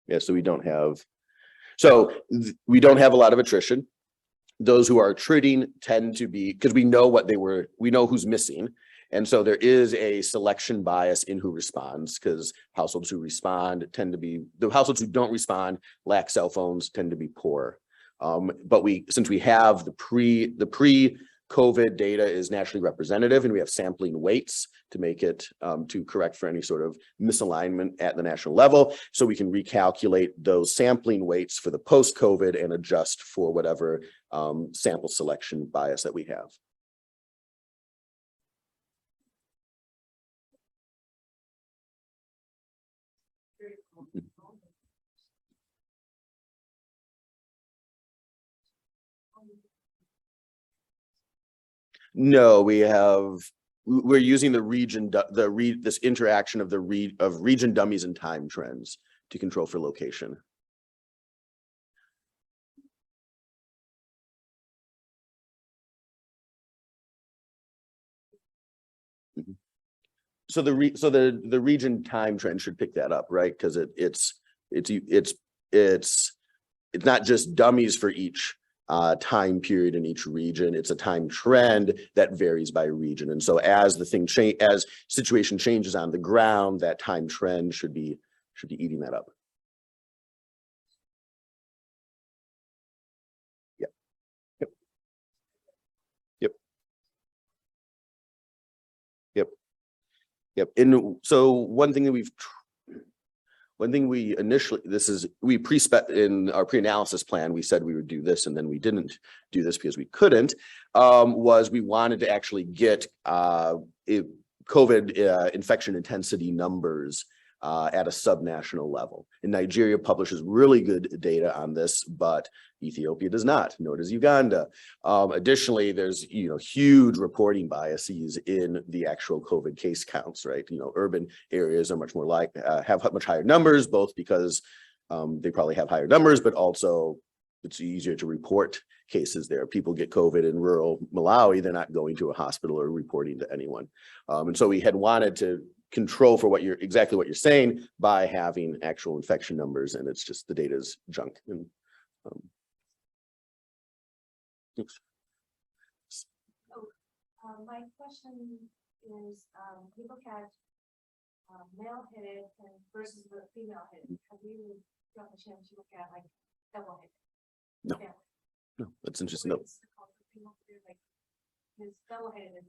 Yeah, so we don't have a lot of attrition. Those who are treating tend to be, because we know we know who's missing. And so there is a selection bias in who responds, because households who respond tend to be, the households who don't respond, lack cell phones, tend to be poor. But since we have the pre-COVID data is naturally representative, and we have sampling weights to make it to correct for any sort of misalignment at the national level. So we can recalculate those sampling weights for the post-COVID and adjust for whatever sample selection bias that we have. No, we're using this interaction of region dummies and time trends to control for location. So the region time trend should pick that up, right? Because it's not just dummies for each time period in each region. It's a time trend that varies by region. And so as as situation changes on the ground, that time trend should be eating that up. Yeah. Yep. And so one thing we initially, we in our pre-analysis plan, we said we would do this, and then we didn't do this because we couldn't, was we wanted to actually get COVID infection intensity numbers at a subnational level. And Nigeria publishes really good data on this, but Ethiopia does not, nor does Uganda. Additionally, there's huge reporting biases in the actual COVID case counts, right? Urban areas are much more have much higher numbers, both because they probably have higher numbers, but also it's easier to report cases there. People get COVID in rural Malawi, they're not going to a hospital or reporting to anyone. And so we had wanted to control for exactly what you're saying by having actual infection numbers, and it's just the data is junk. And my question is, you look at male-headed versus the female-headed. Have you got the chance to look at like double-headed? No. Yeah. No, that's interesting. No. Like, this double-headed is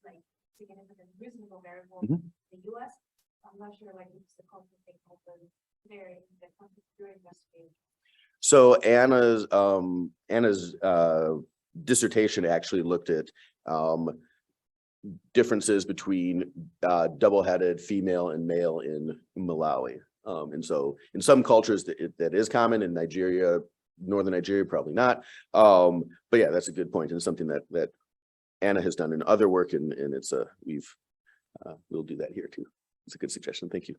like significant reasonable variable Mhm. in the US. I'm not sure like it's the conflict of the very during investigation. So Anna's dissertation actually looked at differences between double-headed female and male in Malawi. And so in some cultures that is common. In Nigeria, northern Nigeria, probably not. But yeah, that's a good point, and something that Anna has done in other work, and it's we'll do that here too. It's a good suggestion. Thank you.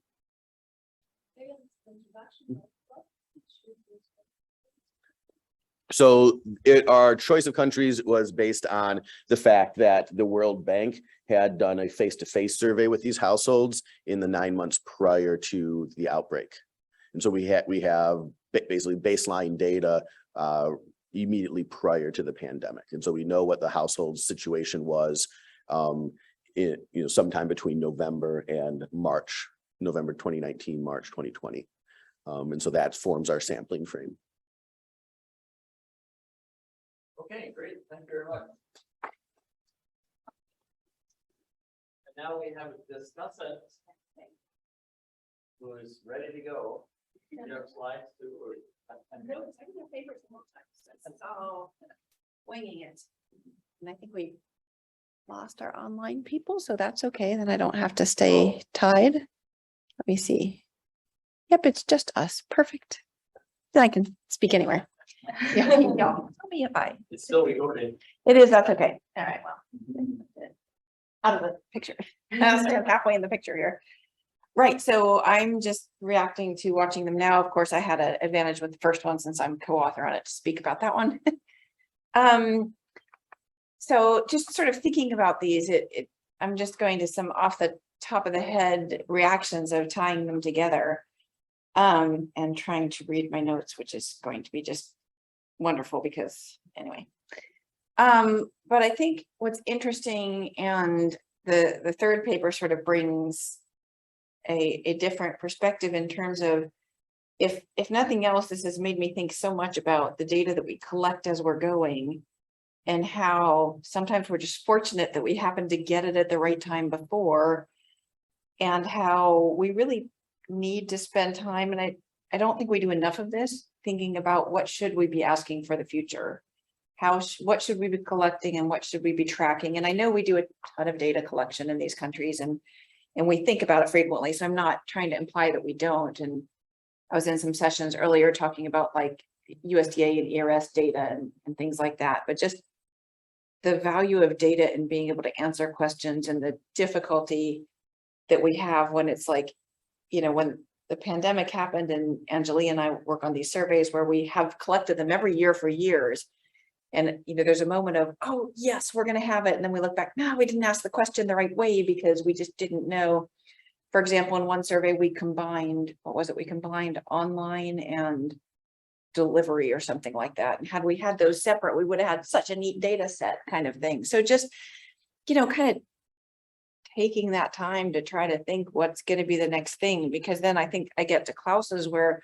So our choice of countries was based on the fact that the World Bank had done a face-to-face survey with these households in the 9 months prior to the outbreak. And so we have basically baseline data immediately prior to the pandemic. And so we know what the household situation was sometime between November and March, November 2019, March 2020. And so that forms our sampling frame. Okay, great. Thank you very much. And now we have a discussant who is ready to go. You have slides too, or? It's all winging it. And I think we lost our online people, so that's okay. Then I don't have to stay tied. Let me see. Yep, it's just us. Perfect. Then I can speak anywhere. Yeah, y'all tell me if It's still recording. it is, that's okay. All right, well. Out of the picture. I'm halfway in the picture here. Right, so I'm just reacting to watching them now. Of course, I had an advantage with the first one since I'm co-author on it to speak about that one. So just sort of thinking about these, I'm just going to some off the top of the head reactions of tying them together and trying to read my notes, which is going to be just wonderful because anyway. But I think what's interesting, and the third paper sort of brings a different perspective in terms of, if nothing else, this has made me think so much about the data that we collect as we're going, and how sometimes we're just fortunate that we happen to get it at the right time before, and how we really need to spend time. And I don't think we do enough of this, thinking about what should we be asking for the future, what should we be collecting, and what should we be tracking. And I know we do a ton of data collection in these countries, and we think about it frequently, so I'm not trying to imply that we don't. And I was in some sessions earlier talking about like USDA and ERS data and things like that, but just the value of data and being able to answer questions, and the difficulty that we have when it's like, when the pandemic happened, and Angelia and I work on these surveys where we have collected them every year for years. And, there's a moment of, oh, yes, we're going to have it. And then we look back, no, we didn't ask the question the right way because we just didn't know. For example, in one survey, we combined, what was it? We combined online and delivery or something like that. And had we had those separate, we would have had such a neat data set kind of thing. So just, kind of taking that time to try to think what's going to be the next thing, because then I think I get to Klaus's, where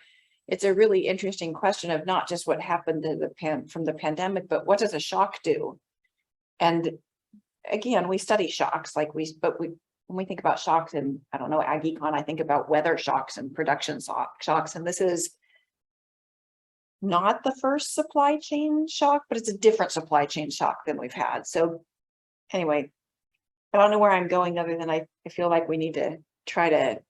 it's a really interesting question of not just what happened to from the pandemic, but what does a shock do? And again, we study shocks when we think about shocks, and I don't know, Ag Econ, I think about weather shocks and production shocks. And this is not the first supply chain shock, but it's a different supply chain shock than we've had. So anyway, I don't know where I'm going, other than I feel like we need to try to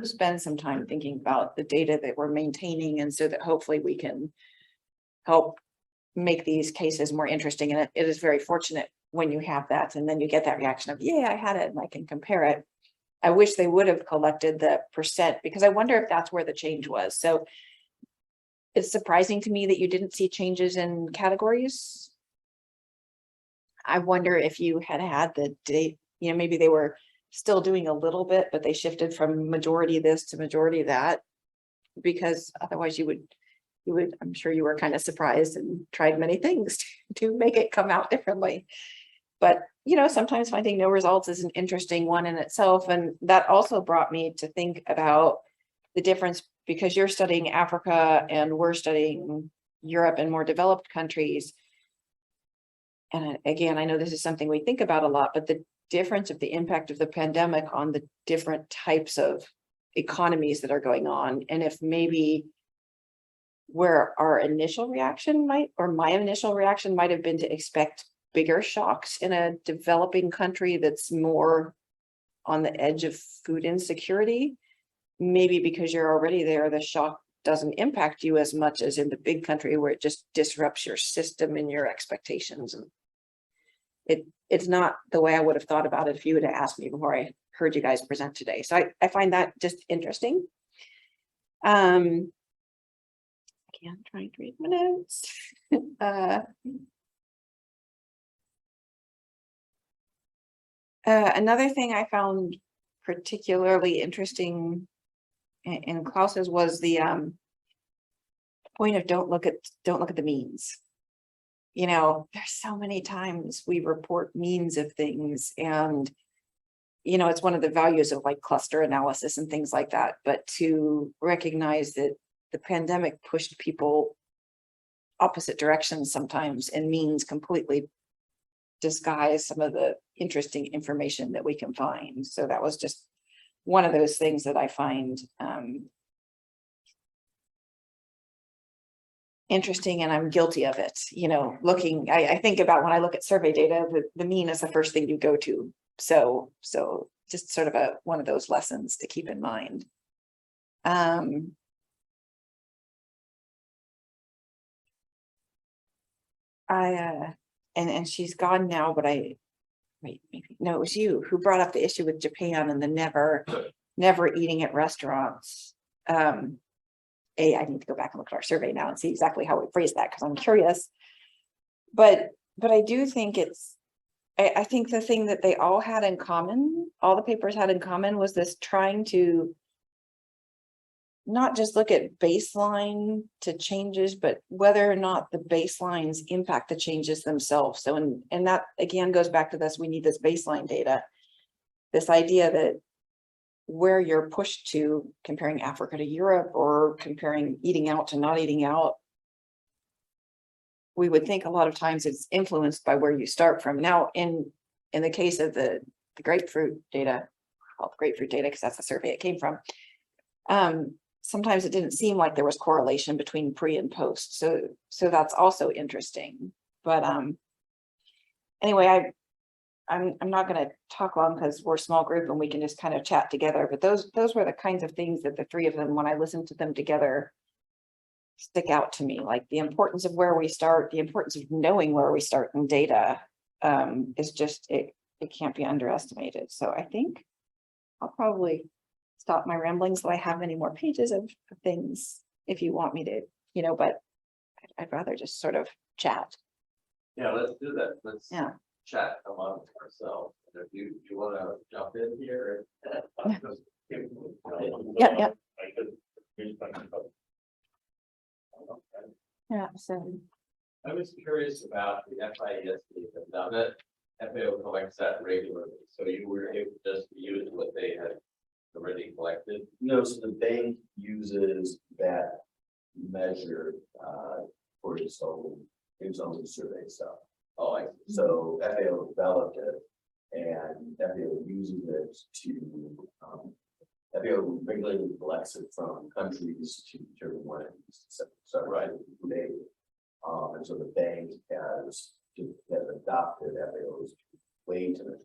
spend some time thinking about the data that we're maintaining, and so that hopefully we can help make these cases more interesting. And it is very fortunate when you have that, and then you get that reaction of, yeah, I had it and I can compare it. I wish they would have collected the percent, because I wonder if that's where the change was. So it's surprising to me that you didn't see changes in categories. I wonder if you had the date, maybe they were still doing a little bit, but they shifted from majority this to majority that, because otherwise you would, I'm sure you were kind of surprised and tried many things to make it come out differently. But, sometimes finding no results is an interesting one in itself. And that also brought me to think about the difference, because you're studying Africa and we're studying Europe and more developed countries. And again, I know this is something we think about a lot, but the difference of the impact of the pandemic on the different types of economies that are going on. And if maybe where our initial reaction my initial reaction might have been to expect bigger shocks in a developing country that's more on the edge of food insecurity. Maybe because you're already there, the shock doesn't impact you as much as in the big country where it just disrupts your system and your expectations. And it's not the way I would have thought about it if you would have asked me before I heard you guys present today. So I find that just interesting. Again, trying to read my notes. Another thing I found particularly interesting in Klaus's was the point of don't look at the means. You know, there's so many times we report means of things, and you know, it's one of the values of like cluster analysis and things like that, but to recognize that the pandemic pushed people opposite directions sometimes, and means completely disguise some of the interesting information that we can find. So that was just one of those things that I find interesting, and I'm guilty of it. You know, I think about when I look at survey data, the mean is the first thing you go to. So just sort of one of those lessons to keep in mind. And she's gone now, but wait, maybe no, it was you who brought up the issue with Japan and the never eating at restaurants. I need to go back and look at our survey now and see exactly how we phrased that, because I'm curious. But I do think I think the thing that they all had in common, all the papers had in common, was this trying to not just look at baseline to changes, but whether or not the baselines impact the changes themselves. So, and that again goes back to this, we need this baseline data, this idea that where you're pushed to, comparing Africa to Europe or comparing eating out to not eating out, we would think a lot of times it's influenced by where you start from. Now, in the case of the grapefruit data, because that's the survey it came from, sometimes it didn't seem like there was correlation between pre and post. So that's also interesting. But anyway, I'm not going to talk long because we're a small group and we can just kind of chat together. But those were the kinds of things that the three of them, when I listened to them together, stick out to me. Like the importance of where we start, the importance of knowing where we start in data is just, it can't be underestimated. So I think I'll probably stop my ramblings so I have many more pages of things if you want me to, you know, but I'd rather just sort of chat. Yeah, let's do that. Let's Yeah. chat among ourselves. And if you want to jump in here. Yeah. Yeah. So I was curious about the FIS have done it. FAO collects that regularly, so you were able to just use what they had already collected. No, so the bank uses that measure for its own survey stuff. Oh, I see. So FAO developed it, and FAO uses it to FAO regularly collects it from countries to determine when it's right. And so the bank has adopted FAO's way to